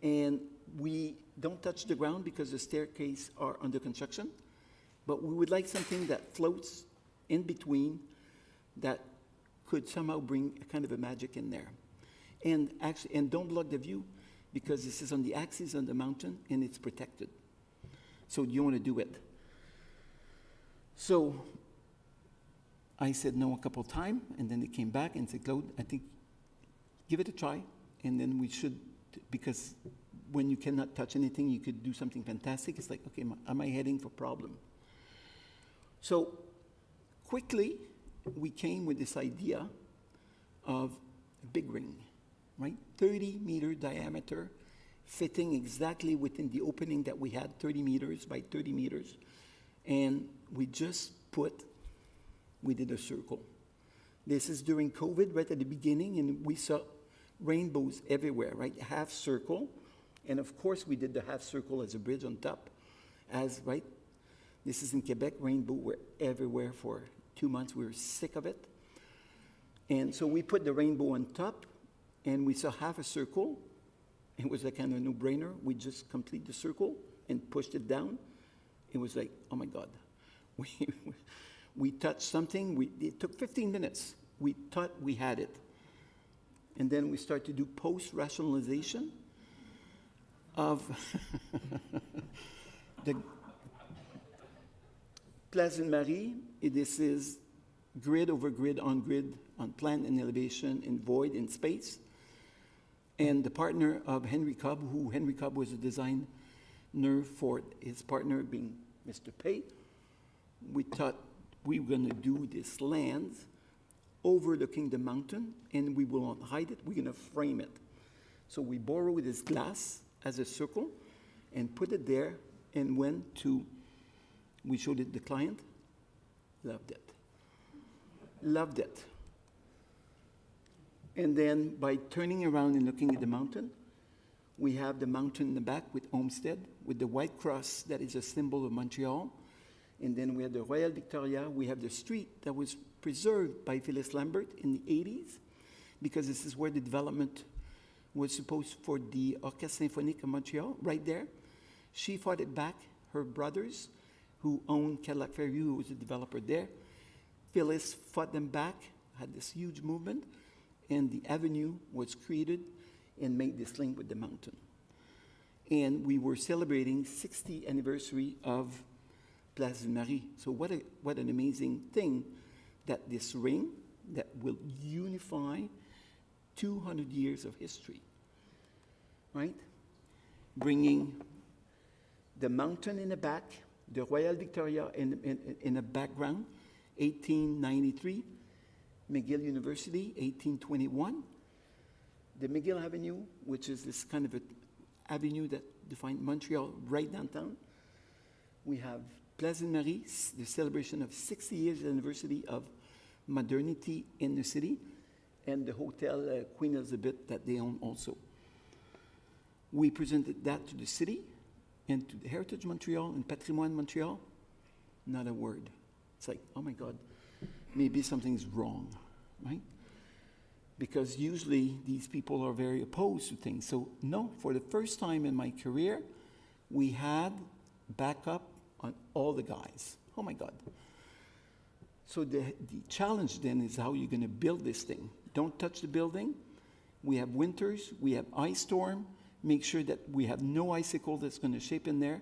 And we don't touch the ground because the staircase are under construction, but we would like something that floats in between that could somehow bring a kind of a magic in there. And actually, and don't block the view, because this is on the axis on the mountain and it's protected. So you want to do it. So I said no a couple of times, and then they came back and said, Claude, I think give it a try, and then we should, because when you cannot touch anything, you could do something fantastic. It's like, okay, am I heading for problem? So quickly, we came with this idea of a big ring, right? 30-meter diameter, fitting exactly within the opening that we had, 30 meters by 30 meters. And we just we did a circle. This is during COVID, right at the beginning, and we saw rainbows everywhere, right? Half circle. And of course, we did the half circle as a bridge on top, right? This is in Quebec, rainbow were everywhere for 2 months. We were sick of it. And so we put the rainbow on top, and we saw half a circle. It was like kind of a no-brainer. We just complete the circle and pushed it down. It was like, oh my God. We touched something. It took 15 minutes. We thought we had it. And then we start to do post-rationalization of the Place Ville-Marie. This is grid over grid, on plan and elevation, in void, in space. And the partner of Henry Cobb, who Henry Cobb was a designer for his partner being Mr. Pei, we thought we were going to do this land overlooking the mountain, and we will not hide it, we're going to frame it. So we borrowed this glass as a circle and put it there, and we showed it to the client, loved it. Loved it. And then by turning around and looking at the mountain, we have the mountain in the back with Homestead, with the white cross that is a symbol of Montreal. And then we have the Royal Victoria. We have the street that was preserved by Phyllis Lambert in the 80s, because this is where the development was supposed for the Orchestre Symphonique of Montreal, right there. She fought it back, her brothers, who owned Cadillac Fairview, who was the developer there. Phyllis fought them back, had this huge movement, and the avenue was created and made this link with the mountain. And we were celebrating 60th anniversary of Place Ville-Marie. So what an amazing thing that this ring that will unify 200 years of history, right? Bringing the mountain in the back, the Royal Victoria in the background, 1893, McGill University, 1821, the McGill Avenue, which is this kind of an avenue that defines Montreal right downtown. We have Place de Marie, the celebration of 60 years anniversary of modernity in the city, and the Hotel Queen Elizabeth that they own also. We presented that to the city and to the Heritage Montreal and Patrimoine Montreal. Not a word. It's like, oh my God, maybe something's wrong, right? Because usually these people are very opposed to things. So no, for the first time in my career, we had backup on all the guys. Oh my God. So the challenge then is how you're going to build this thing. Don't touch the building. We have winters, we have ice storm. Make sure that we have no icicle that's going to shape in there.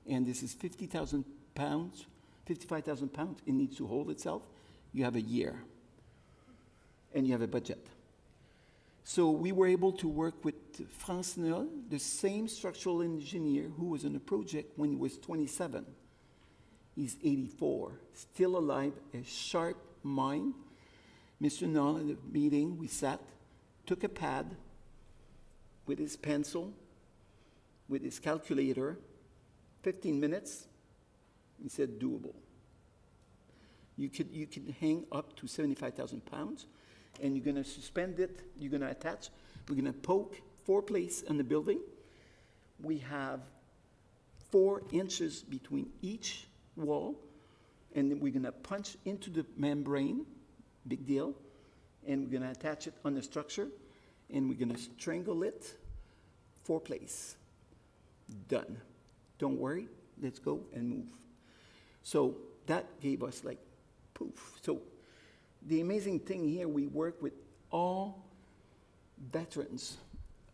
And this is 50,000 pounds, 55,000 pounds. It needs to hold itself. You have a year. And you have a budget. So we were able to work with France Nel, the same structural engineer who was on the project when he was 27. He's 84, still alive, a sharp mind. Mr. Null, at the meeting, we sat, took a pad with his pencil, with his calculator, 15 minutes, he said doable. You could hang up to 75,000 pounds, and you're gonna suspend it, you're gonna attach, we're gonna poke 4 places on the building. We have 4 inches between each wall, and then we're gonna punch into the membrane, big deal, and we're gonna attach it on the structure, and we're gonna strangle it, 4 places. Done. Don't worry, let's go and move. So that gave us like, poof. So the amazing thing here, we work with all veterans,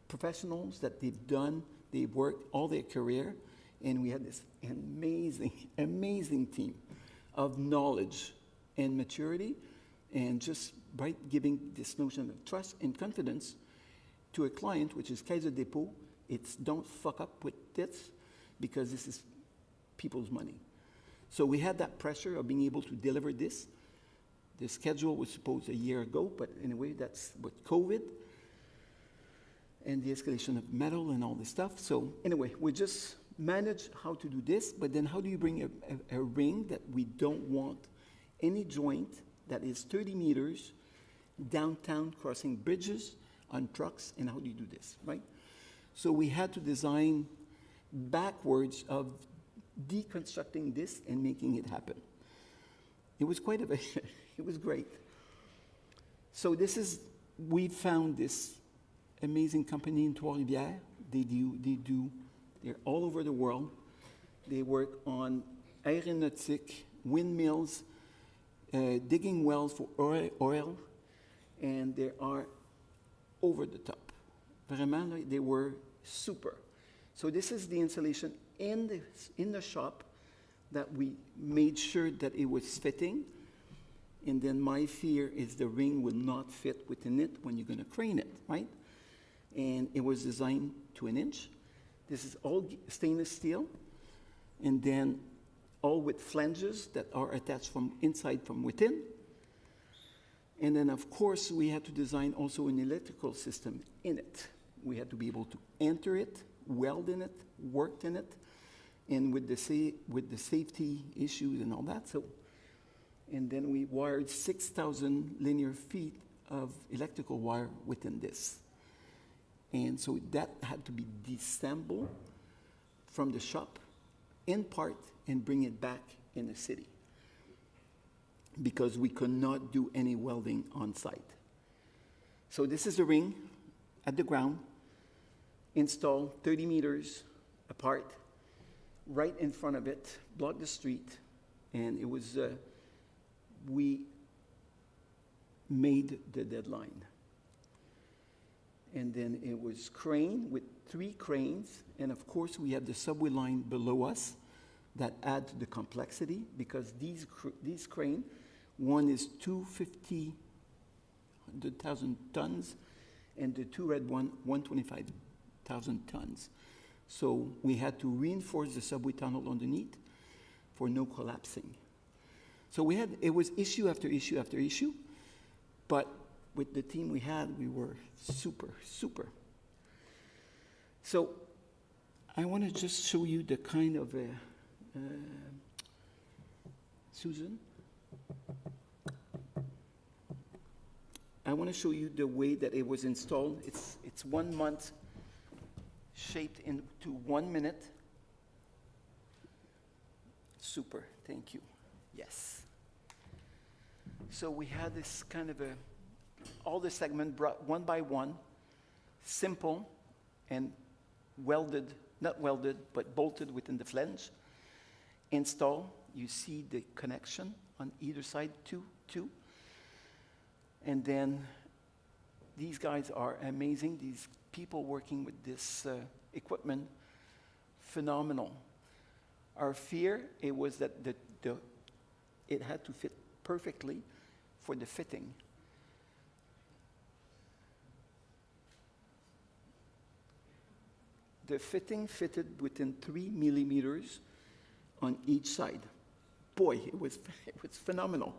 professionals that they've worked all their career, and we had this amazing, amazing team of knowledge and maturity, and just by giving this notion of trust and confidence to a client, which is Caisse de Dépôt. It's don't fuck up with this, because this is people's money. So we had that pressure of being able to deliver this. The schedule was supposed a year ago, but anyway, that's with COVID and the escalation of metal and all this stuff. So anyway, we just managed how to do this, but then how do you bring a ring that we don't want any joint that is 30 meters downtown, crossing bridges on trucks, and how do you do this, right? So we had to design backwards of deconstructing this and making it happen. It was quite it was great. So we found this amazing company in Trois-Rivières. They're all over the world. They work on aeronautic, windmills, digging wells for oil, and they are over the top. Vraiment, they were super. So this is the installation in the shop that we made sure that it was fitting. And then my fear is the ring will not fit within it when you're going to crane it, right? And it was designed to an inch. This is all stainless steel. And then all with flanges that are attached from inside, from within. And then, of course, we had to design also an electrical system in it. We had to be able to enter it, weld in it, work in it, and with the safety issues and all that. So, and then we wired 6,000 linear feet of electrical wire within this. And so that had to be disassembled from the shop in part and bring it back in the city, because we could not do any welding on site. So this is the ring at the ground, installed 30 meters apart, right in front of it, blocked the street, and it was, we made the deadline. And then it was crane with 3 cranes, and of course we have the subway line below us that add to the complexity, because these crane, one is 250,000 tons, and the 2 red one, 125,000 tons. So we had to reinforce the subway tunnel underneath for no collapsing. So it was issue after issue after issue, but with the team we had, we were super, super. So I want to just show you the kind of, Susan? I want to show you the way that it was installed. It's 1 month shaped into 1 minute. Super, thank you. Yes. So we had this kind of all the segment brought one by one, simple and welded, not welded, but bolted within the flange. Install, you see the connection on either side, two. And then these guys are amazing. These people working with this equipment, phenomenal. Our fear, it was that it had to fit perfectly for the fitting. The fitting fitted within 3 millimeters on each side. Boy, it was phenomenal.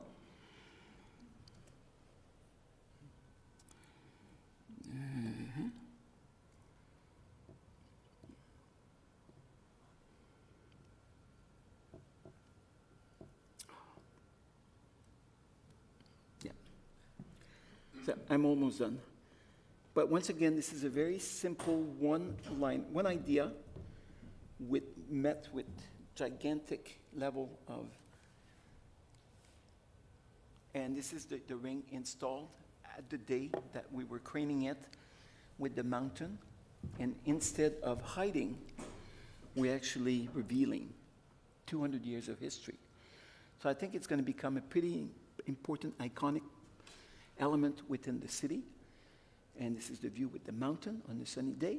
Yeah. So I'm almost done. But once again, this is a very simple one idea met with gigantic level of, and this is the ring installed at the day that we were craning it with the mountain. And instead of hiding, we're actually revealing 200 years of history. So I think it's going to become a pretty important, iconic element within the city. And this is the view with the mountain on a sunny day.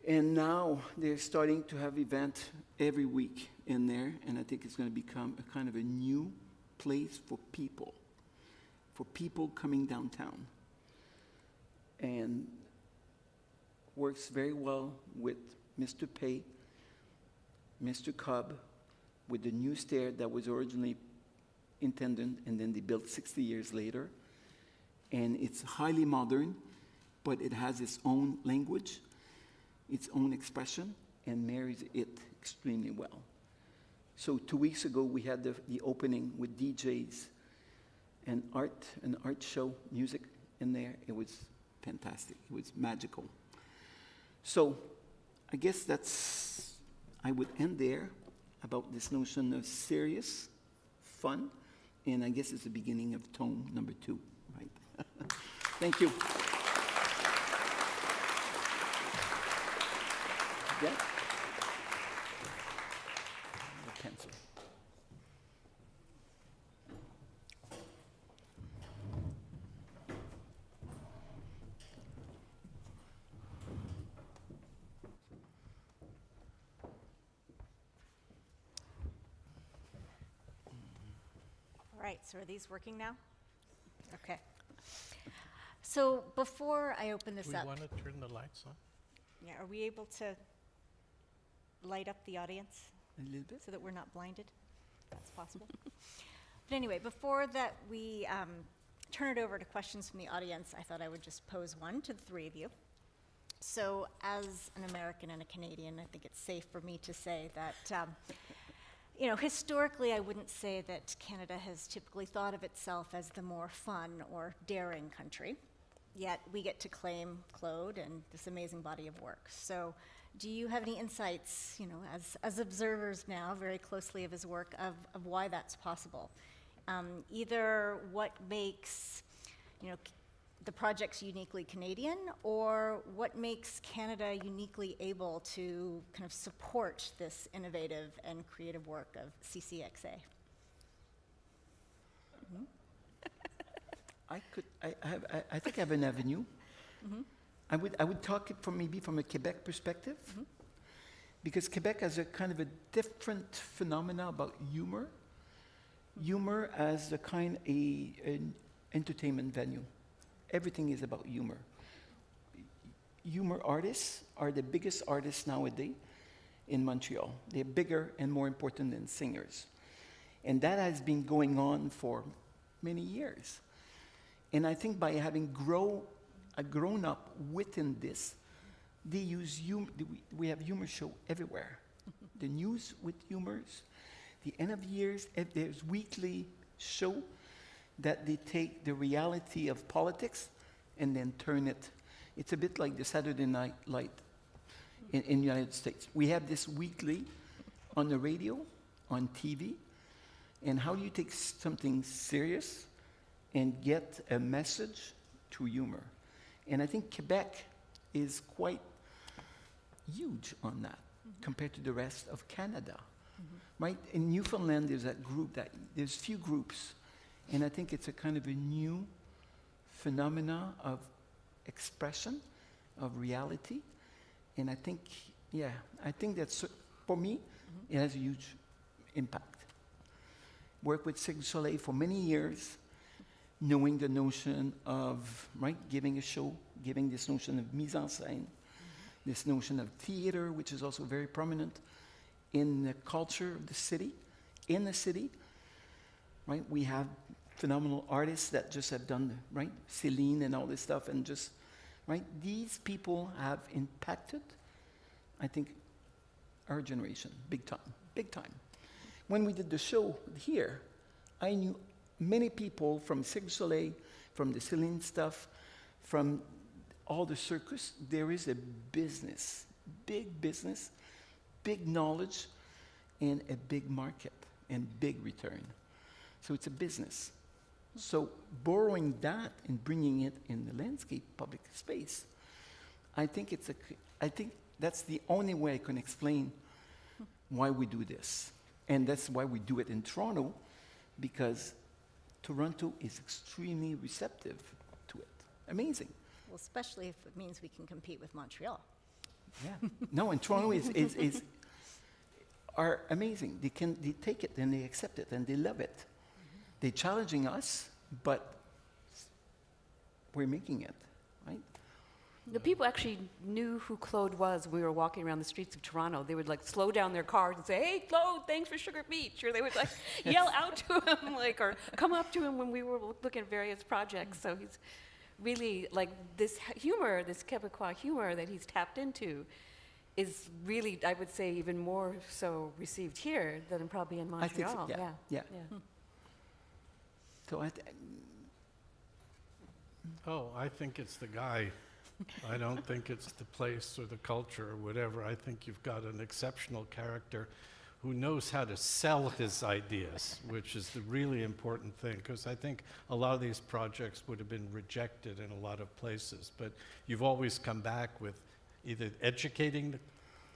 And now they're starting to have events every week in there, and I think it's going to become a kind of a new place for people coming downtown. And works very well with Mr. Pei, Mr. Cobb, with the new stair that was originally intended, and then they built 60 years later. And it's highly modern, but it has its own language, its own expression, and marries it extremely well. So 2 weeks ago, we had the opening with DJs and an art show, music in there. It was fantastic. It was magical. So I guess I would end there about this notion of serious, fun, and I guess it's the beginning of tone number 2, right? Thank you. Yeah? The pencil. All right, so are these working now? Okay. So before I open this We up, want to turn the lights on. yeah, are we able to light up the audience A little bit? so that we're not blinded? If that's possible. But anyway, before that we turn it over to questions from the audience, I thought I would just pose one to the three of you. So as an American and a Canadian, I think it's safe for me to say that historically, I wouldn't say that Canada has typically thought of itself as the more fun or daring country, yet we get to claim Claude and this amazing body of work. So do you have any insights, as observers now, very closely of his work, of why that's possible? Either what makes, the project's uniquely Canadian, or what makes Canada uniquely able to kind of support this innovative and creative work of CCXA? Mm-hmm. I think I have an avenue. Mm-hmm. I would talk it from a Quebec perspective, mm-hmm. because Quebec has a kind of a different phenomena about humor. Humor as an entertainment venue. Everything is about humor. Humor artists are the biggest artists nowadays in Montreal. They're bigger and more important than singers. And that has been going on for many years. And I think by having grown up within this, they use we have humor show everywhere. The news with humors, the end of years, there's weekly show that they take the reality of politics and then turn it. It's a bit like the Saturday Night Light in the United States. We have this weekly on the radio, on TV, and how do you take something serious and get a message through humor? And I think Quebec is quite huge on that compared to the rest of Canada, right? In Newfoundland, there's there's few groups, and I think it's a kind of a new phenomena of expression, of reality, and I think that's, for me, it has a huge impact. Worked with Cirque du Soleil for many years, knowing the notion of, right, giving a show, giving this notion of mise en scène, this notion of theater, which is also very prominent in the culture of the city, in the city, right? We have phenomenal artists that just have done, right, Celine and all this stuff, and just, right? These people have impacted, I think, our generation, big time, big time. When we did the show here, I knew many people from Cirque du Soleil, from the Celine stuff, from all the circus. There is a business, big knowledge, and a big market, and big return. So it's a business. So borrowing that and bringing it in the landscape public space, I think that's the only way I can explain why we do this. And that's why we do it in Toronto, because Toronto is extremely receptive to it. Amazing. Well, especially if it means we can compete with Montreal. Yeah. No, and Toronto are amazing. They take it and they accept it and they love it. They're challenging us, but we're making it, right? The people actually knew who Claude was when we were walking around the streets of Toronto. They would like slow down their cars and say, "Hey, Claude, thanks for Sugar Beach," or they would like yell out to him, like, or come up to him when we were looking at various projects. So he's really like this humor, this Quebecois humor that he's tapped into, is really, I would say, even more so received here than probably in Montreal. I think so, yeah. So I think it's the guy. I don't think it's the place or the culture or whatever. I think you've got an exceptional character who knows how to sell his ideas, which is the really important thing, because I think a lot of these projects would have been rejected in a lot of places, but you've always come back with either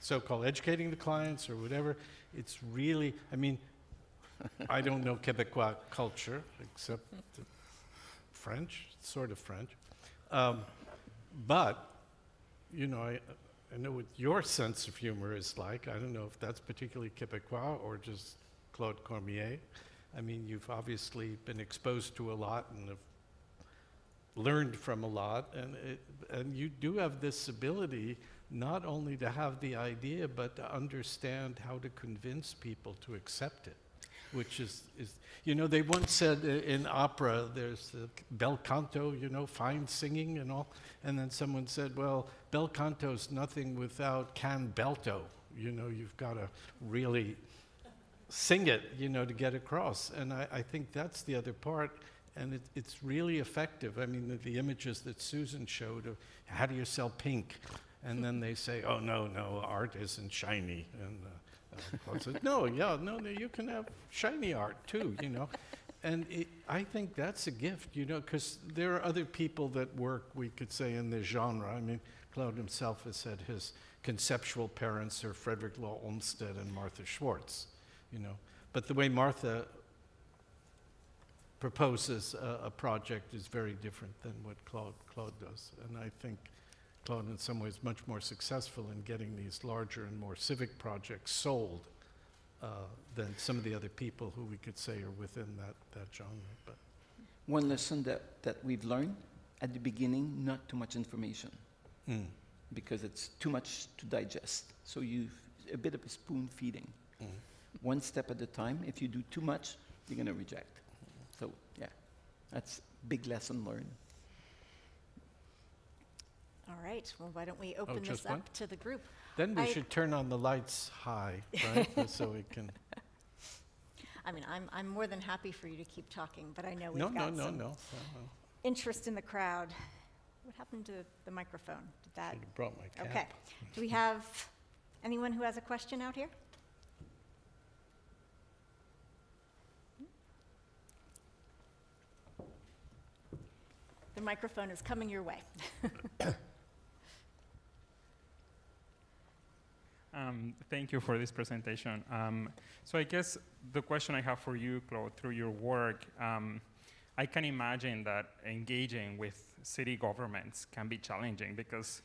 so-called educating the clients or whatever. It's really, I mean, I don't know Quebecois culture, except the French, sort of French. But, you know, I know what your sense of humor is like. I don't know if that's particularly Quebecois or just Claude Cormier. I mean, you've obviously been exposed to a lot and have learned from a lot, and you do have this ability not only to have the idea, but to understand how to convince people to accept it, which is you know, they once said in opera, there's bel canto, you know, fine singing and all, and then someone said, well, bel canto's nothing without can belto. You know, you've got to really sing it, you know, to get across. And I think that's the other part, and it's really effective. I mean, the images that Susan showed of how do you sell pink? And then they say, oh, no, art isn't shiny. And Claude says, no, you can have shiny art too, you know. And I think that's a gift, you know, because there are other people that work, we could say, in the genre. I mean, Claude himself has said his conceptual parents are Frederick Law Olmsted and Martha Schwartz, you know. But the way Martha proposes a project is very different than what Claude does. And I think Claude, in some ways, much more successful in getting these larger and more civic projects sold than some of the other people who we could say are within that genre. But one lesson that we've learned at the beginning, not too much information, because it's too much to digest. So a bit of a spoon feeding. One step at a time. If you do too much, you're going to reject. So yeah, big lesson learned. All right, well, why don't we open this just one? up to the group? Then we I- should turn on the lights high, right? So we can. I mean, I'm more than happy for you to keep talking, but I know we've No, got some no. interest in the crowd. What happened to the microphone? Did that? Should have brought my cap. Okay. Do we have anyone who has a question out here? The microphone is coming your way. Thank you for this presentation. So I guess the question I have for you, Claude, through your work, I can imagine that engaging with city governments can be challenging because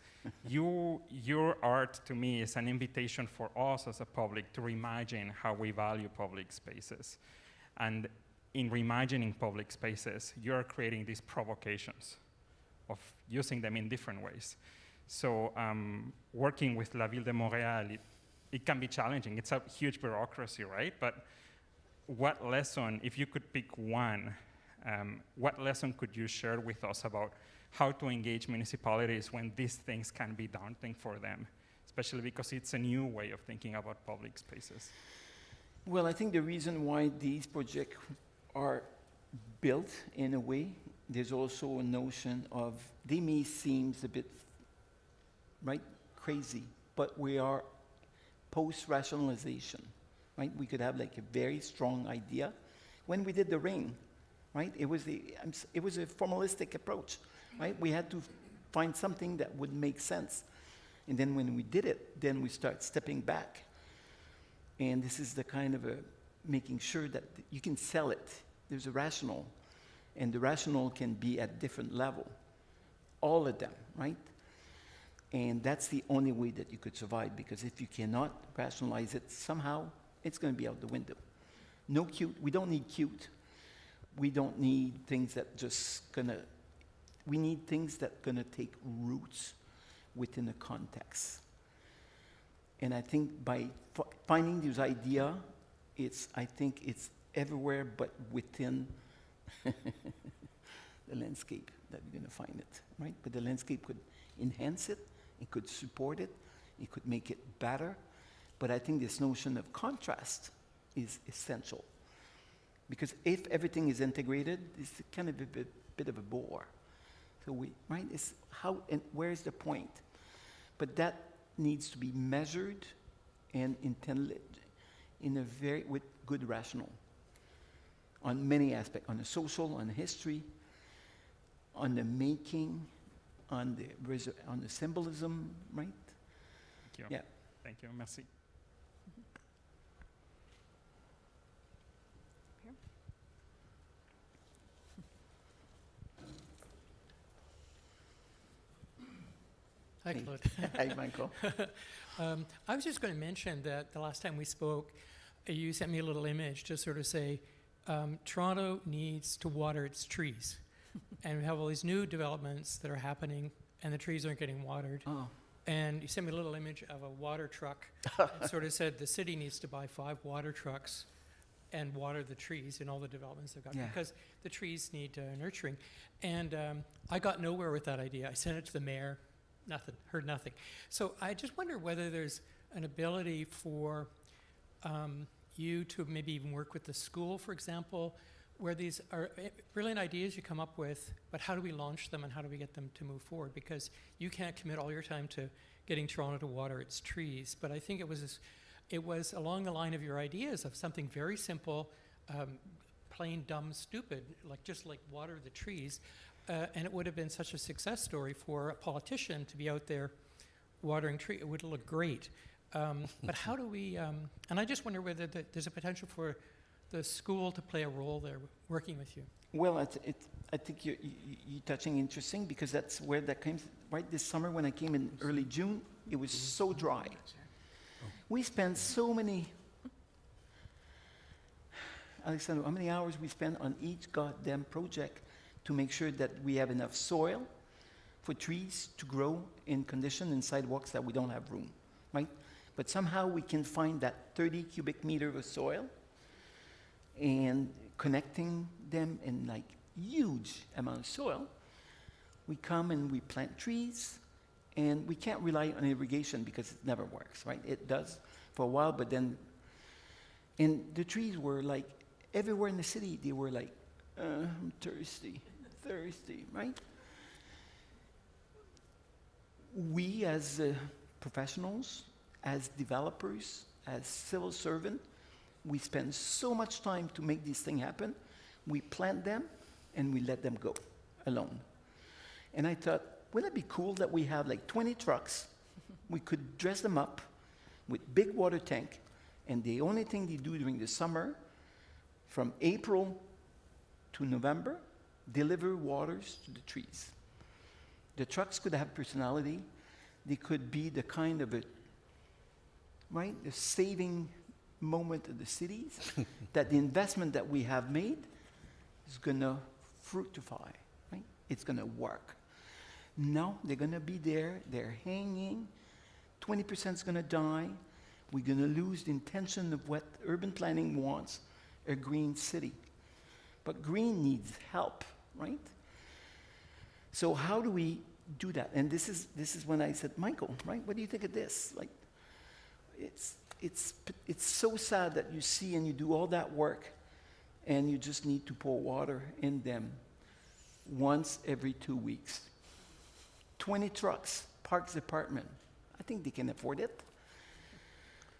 your art to me is an invitation for us as a public to reimagine how we value public spaces. And in reimagining public spaces, you're creating these provocations of using them in different ways. So working with La Ville de Montréal, it can be challenging. It's a huge bureaucracy, right? But what lesson, if you could pick one, what lesson could you share with us about how to engage municipalities when these things can be daunting for them, especially because it's a new way of thinking about public spaces? Well, I think the reason why these projects are built in a way, there's also a notion of, they may seem a bit, right, crazy, but we are post-rationalization, right? We could have like a very strong idea. When we did the ring, right, it was a formalistic approach, right? We had to find something that would make sense. And then when we did it, then we start stepping back. And this is the kind of making sure that you can sell it. There's a rational, and the rational can be at different level, all of them, right? And that's the only way that you could survive, because if you cannot rationalize it, somehow it's going to be out the window. No cute, we don't need cute. We don't need things that just gonna, we need things that gonna take roots within a context. And I think by finding this idea, I think it's everywhere but within the landscape that you're gonna find it, right? But the landscape could enhance it, it could support it, it could make it better. But I think this notion of contrast is essential. Because if everything is integrated, it's kind of a bit of a bore. So right, it's how and where's the point? But that needs to be measured and intended in a with good rational on many aspects, on the social, on the history, on the making, on the symbolism, right? Thank you. Yeah. Thank you. Merci. Hi, Claude. Hi, Michael. I was just going to mention that the last time we spoke, you sent me a little image to sort of say, Toronto needs to water its trees. And we have all these new developments that are happening, and the trees aren't getting watered. Oh. And you sent me a little image of a water truck and sort of said the city needs to buy 5 water trucks and water the trees in all the developments they've got, Yeah. because the trees need nurturing. And I got nowhere with that idea. I sent it to the mayor. Nothing, heard nothing. So I just wonder whether there's an ability for you to maybe even work with the school, for example, where these are brilliant ideas you come up with, but how do we launch them and how do we get them to move forward? Because you can't commit all your time to getting Toronto to water its trees, but I think it was along the line of your ideas of something very simple, plain, dumb, stupid, just like water the trees. And it would have been such a success story for a politician to be out there watering trees. It would look great. But how do we, and I just wonder whether there's a potential for the school to play a role there, working with you. Well, I think you're touching interesting, because that's where that came, right? This summer when I came in early June, it was so dry. We spent so many, Alexander, how many hours we spent on each goddamn project to make sure that we have enough soil for trees to grow in condition and sidewalks that we don't have room, right? But somehow we can find that 30 cubic meter of soil and connecting them and huge amount of soil, we come and we plant trees, and we can't rely on irrigation because it never works, right? It does for a while, but then, and the trees were like, everywhere in the city, they were like, I'm thirsty, right? We as professionals, as developers, as civil servants, we spend so much time to make these things happen. We plant them and we let them go alone. And I thought, wouldn't it be cool that we have like 20 trucks, we could dress them up with big water tank, and the only thing they do during the summer, from April to November, deliver waters to the trees. The trucks could have personality. They could be the kind of a, right, the saving moment of the cities, that the investment that we have made is going to fructify, right? It's going to work. No, they're going to be there. They're hanging. 20% is going to die. We're going to lose the intention of what urban planning wants, a green city. But green needs help, right? So how do we do that? And this is when I said, Michael, right? What do you think of this? Like, it's so sad that you see and you do all that work, and you just need to pour water in them once every 2 weeks. 20 trucks, Parks Department. I think they can afford it.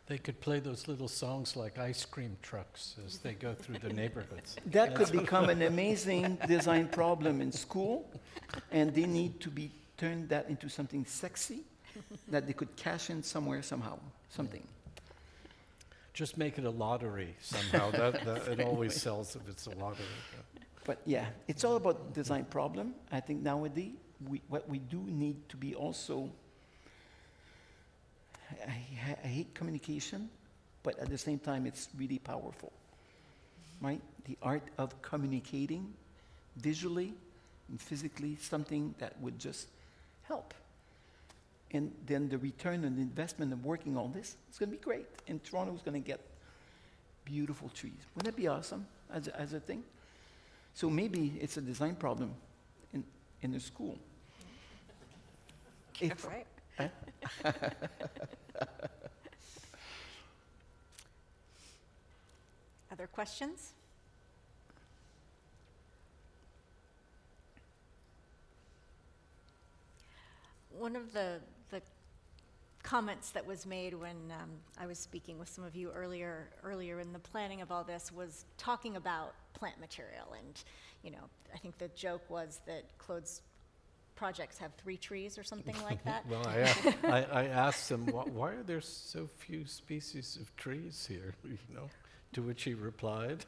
They could play those little songs like ice cream trucks as they go through the neighborhoods. That could become an amazing design problem in school, and they need to be turned that into something sexy that they could cash in somewhere, somehow, something. Just make it a lottery somehow. that it always sells if it's a lottery. But yeah, it's all about design problem. I think nowadays, what we do need to be also, I hate communication, but at the same time, it's really powerful, right? The art of communicating visually and physically, something that would just help. And then the return on the investment of working on this is going to be great. And Toronto's going to get beautiful trees. Wouldn't that be awesome as a thing? So maybe it's a design problem in the school. If, Right. Other questions? One of the comments that was made when I was speaking with some of you earlier in the planning of all this was talking about plant material. And, you know, I think the joke was that Claude's projects have 3 trees or something like that. Well, I asked him, why are there so few species of trees here, you know? To which he replied,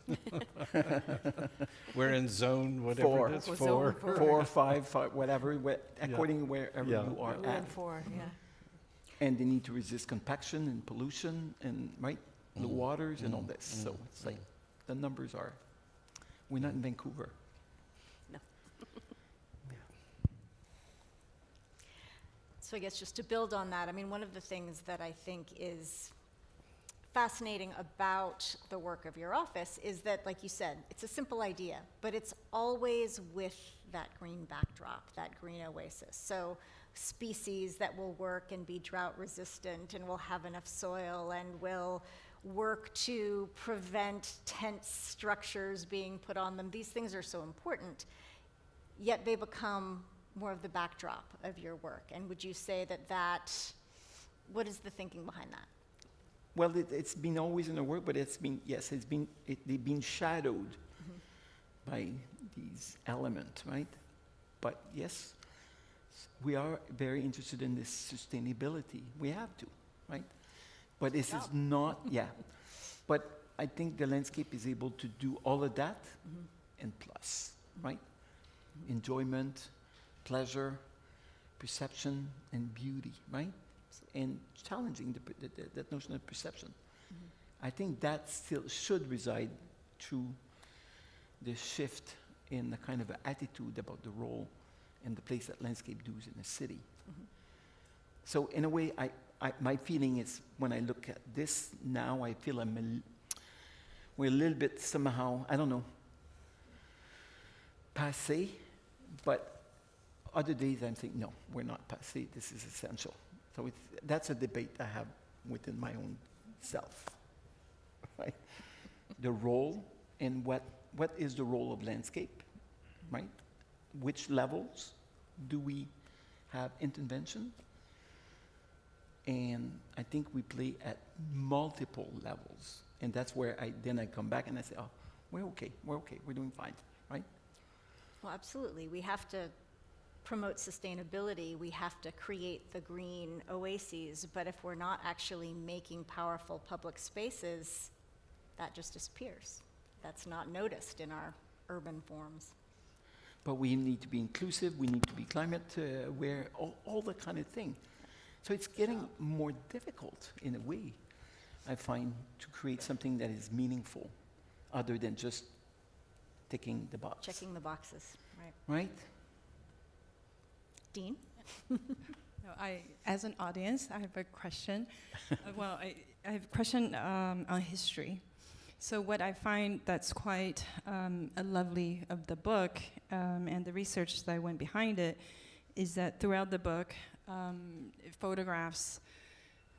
we're in zone whatever 4. it is, Well, 4. zone 4, 5, whatever, according wherever Yeah. you are We're at. in 4, yeah. And they need to resist compaction and pollution and, right, the waters and all this. So it's like, the numbers are, we're not in Vancouver. So I guess just to build on that, I mean, one of the things that I think is fascinating about the work of your office is that, like you said, it's a simple idea, but it's always with that green backdrop, that green oasis. So species that will work and be drought resistant and will have enough soil and will work to prevent tense structures being put on them. These things are so important, yet they become more of the backdrop of your work. And would you say that what is the thinking behind that? Well, it's been always in the work, but it's been, yes, they've been shadowed by these elements, right? But yes, we are very interested in this sustainability. We have to, right? But this is not, yeah. But I think the landscape is able to do all of that and plus, right? Enjoyment, pleasure, perception, and beauty, right? And challenging that notion of perception. I think that still should reside through the shift in the kind of attitude about the role and the place that landscape does in a city. So in a way, my feeling is when I look at this now, I feel we're a little bit somehow, I don't know, passé, but other days I'm saying, no, we're not passé, this is essential. So that's a debate I have within my own self, right? The role and what is the role of landscape, right? Which levels do we have intervention? And I think we play at multiple levels. And that's where I come back and I say, oh, we're okay, we're doing fine, right? Well, absolutely. We have to promote sustainability. We have to create the green oases. But if we're not actually making powerful public spaces, that just disappears. That's not noticed in our urban forms. But we need to be inclusive, we need to be climate aware, all that kind of thing. So it's getting more difficult in a way, I find, to create something that is meaningful, other than just ticking the box. Checking the boxes, right? Right? Dean? No, as an audience, I have a question. I have a question on history. So what I find that's quite lovely of the book and the research that went behind it is that throughout the book, photographs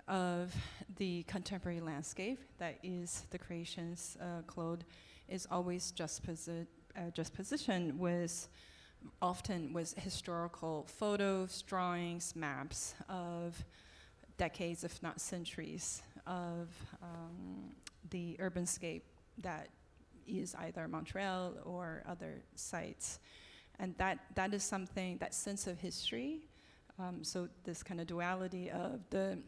of the contemporary landscape, that is the creations, Claude, is always juxtaposition with often was historical photos, drawings, maps of decades, if not centuries, of the urbanscape that is either Montreal or other sites. And that is something, that sense of history, so this kind of duality of the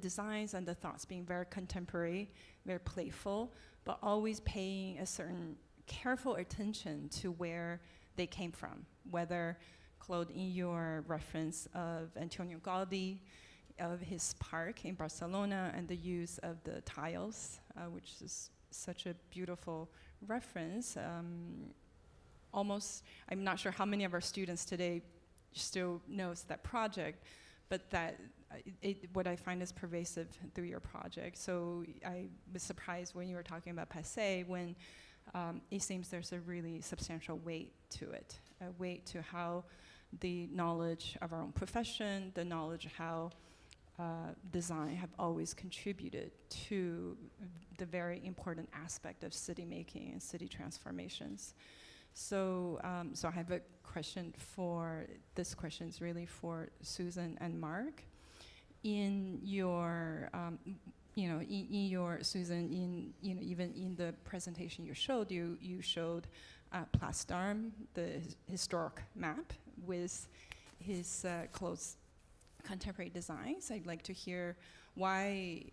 designs and the thoughts being very contemporary, very playful, but always paying a certain careful attention to where they came from, whether, Claude, in your reference of Antonio Gaudi, of his park in Barcelona and the use of the tiles, which is such a beautiful reference. Almost, I'm not sure how many of our students today still knows that project, but that what I find is pervasive through your project. So I was surprised when you were talking about passé, when it seems there's a really substantial weight to it, a weight to how the knowledge of our own profession, the knowledge of how design have always contributed to the very important aspect of city making and city transformations. So, so I have a question this question is really for Susan and Mark. In your, in your, Susan, even in the presentation you showed Place d'Armes, the historic map with his close contemporary designs. I'd like to hear why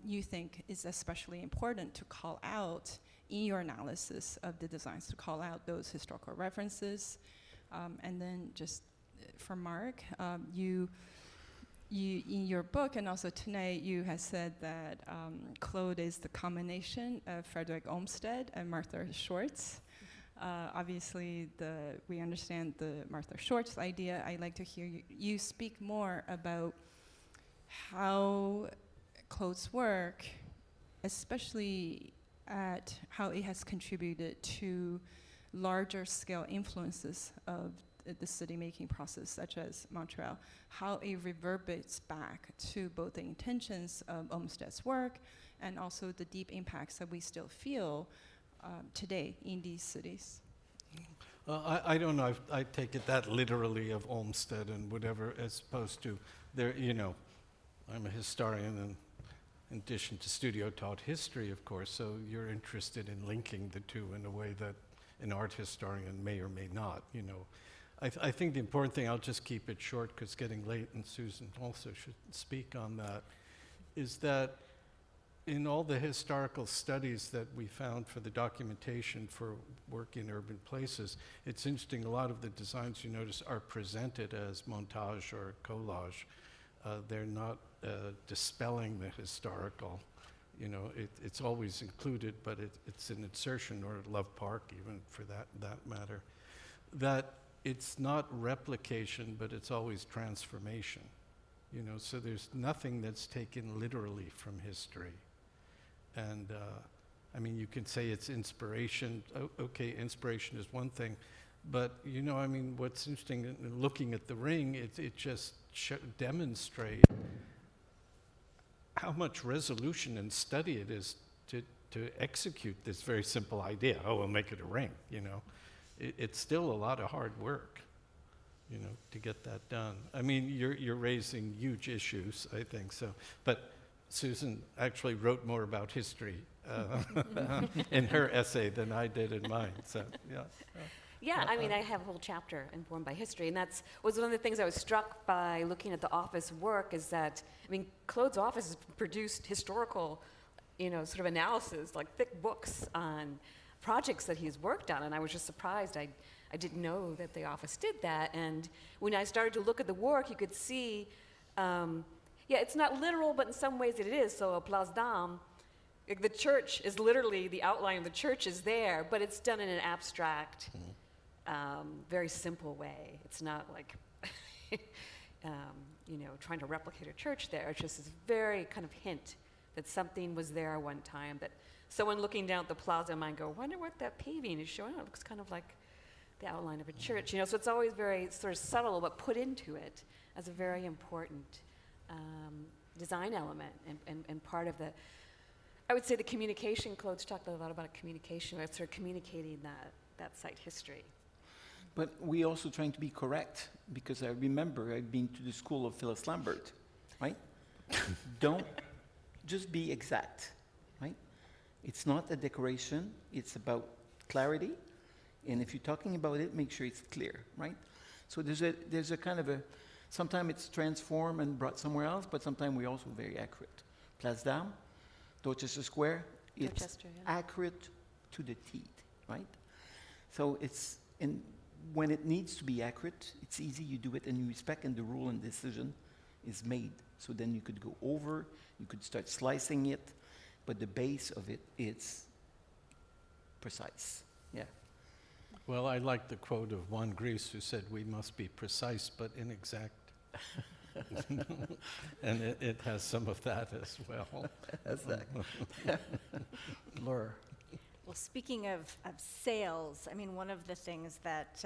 you think it's especially important to call out in your analysis of the designs, to call out those historical references. And then just for Mark, you in your book and also tonight, you have said that Claude is the combination of Frederick Olmsted and Martha Schwartz. Obviously, we understand the Martha Schwartz idea. I'd like to hear you speak more about how Claude's work, especially at how it has contributed to larger scale influences of the city-making process, such as Montreal, how it reverberates back to both the intentions of Olmsted's work and also the deep impacts that we still feel today in these cities. I don't know. I take it that literally of Olmsted and whatever, as opposed to there. I'm a historian, and in addition to studio taught history, of course. So you're interested in linking the two in a way that an art historian may or may not. I think the important thing, I'll just keep it short because it's getting late, and Susan also should speak on that, is that in all the historical studies that we found for the documentation for work in urban places, it's interesting, a lot of the designs you notice are presented as montage or collage. They're not dispelling the historical. It's always included, but it's an insertion, or Love Park even for that matter. That it's not replication, but it's always transformation. So there's nothing that's taken literally from history. And you can say it's inspiration. Okay, inspiration is one thing. But, you know, I mean, what's interesting, looking at the ring, it just demonstrates how much resolution and study it is to execute this very simple idea. Oh, we'll make it a ring, you know. It's still a lot of hard work, you know, to get that done. I mean, you're raising huge issues, I think so. But Susan actually wrote more about history in her essay than I did in mine, so, yeah. Yeah, I mean, I have a whole chapter informed by history, and that was one of the things I was struck by looking at the office work is that, I mean, Claude's office has produced historical, you know, sort of analysis, like thick books on projects that he's worked on, and I was just surprised. I didn't know that the office did that, and when I started to look at the work, you could see, yeah, it's not literal, but in some ways it is. So, Place d'Armes, the church is literally, the outline of the church is there, but it's done in an abstract, very simple way. It's not like, you know, trying to replicate a church there. It's just this very kind of hint that something was there one time, that someone looking down at the plaza might go, wonder what that paving is showing. It looks kind of like the outline of a church, you know. So it's always very sort of subtle, but put into it as a very important design element and part of the, I would say, the communication. Claude's talked a lot about communication. It's sort of communicating that site history. But we also trying to be correct, because I remember I've been to the school of Phyllis Lambert, right? Don't just be exact, right? It's not a decoration, it's about clarity, and if you're talking about it, make sure it's clear, right? So there's a kind of a, sometimes it's transformed and brought somewhere else, but sometimes we're also very accurate. Place d'Armes, Dorchester Square, it's Dorchester, yeah. accurate to the teeth, right? So it's, when it needs to be accurate, it's easy, you do it and you respect, and the rule and decision is made. So then you could go over, you could start slicing it, but the base of it is precise, yeah. Well, I like the quote of Juan Gris, who said, we must be precise but inexact. And it has some of that as well. Laura. Well, speaking of sales, I mean, one of the things that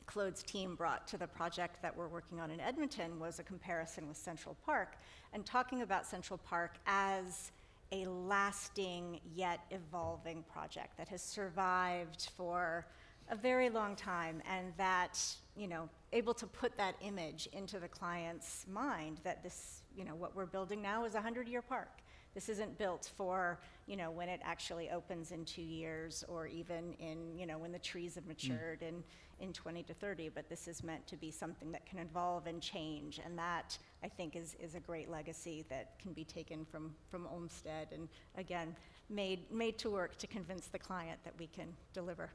Claude's team brought to the project that we're working on in Edmonton was a comparison with Central Park, and talking about Central Park as a lasting yet evolving project that has survived for a very long time, and that, you know, able to put that image into the client's mind that this, you know, what we're building now is a 100-year park. This isn't built for, you know, when it actually opens in 2 years, or even in, you know, when the trees have matured in 20 to 30, but this is meant to be something that can evolve and change, and that, I think, is a great legacy that can be taken from Olmsted, and again, made to work to convince the client that we can deliver,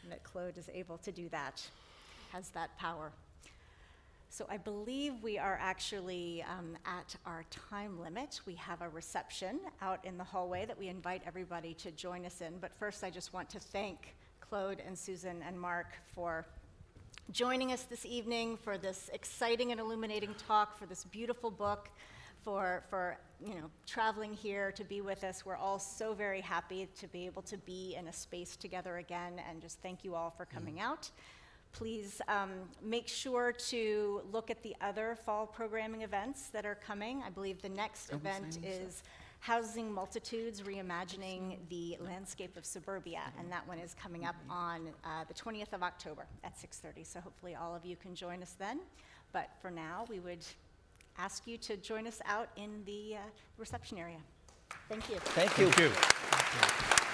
and that Claude is able to do that, has that power. So I believe we are actually at our time limit. We have a reception out in the hallway that we invite everybody to join us in. But first, I just want to thank Claude and Susan and Mark for joining us this evening, for this exciting and illuminating talk, for this beautiful book, for you know, traveling here to be with us. We're all so very happy to be able to be in a space together again, and just thank you all for coming out. Please make sure to look at the other fall programming events that are coming. I believe the next event is Housing Multitudes, Reimagining the Landscape of Suburbia, and that one is coming up on the 20th of October at 6:30, so hopefully all of you can join us then. But for now, we would ask you to join us out in the reception area. Thank you. Thank you. Thank you.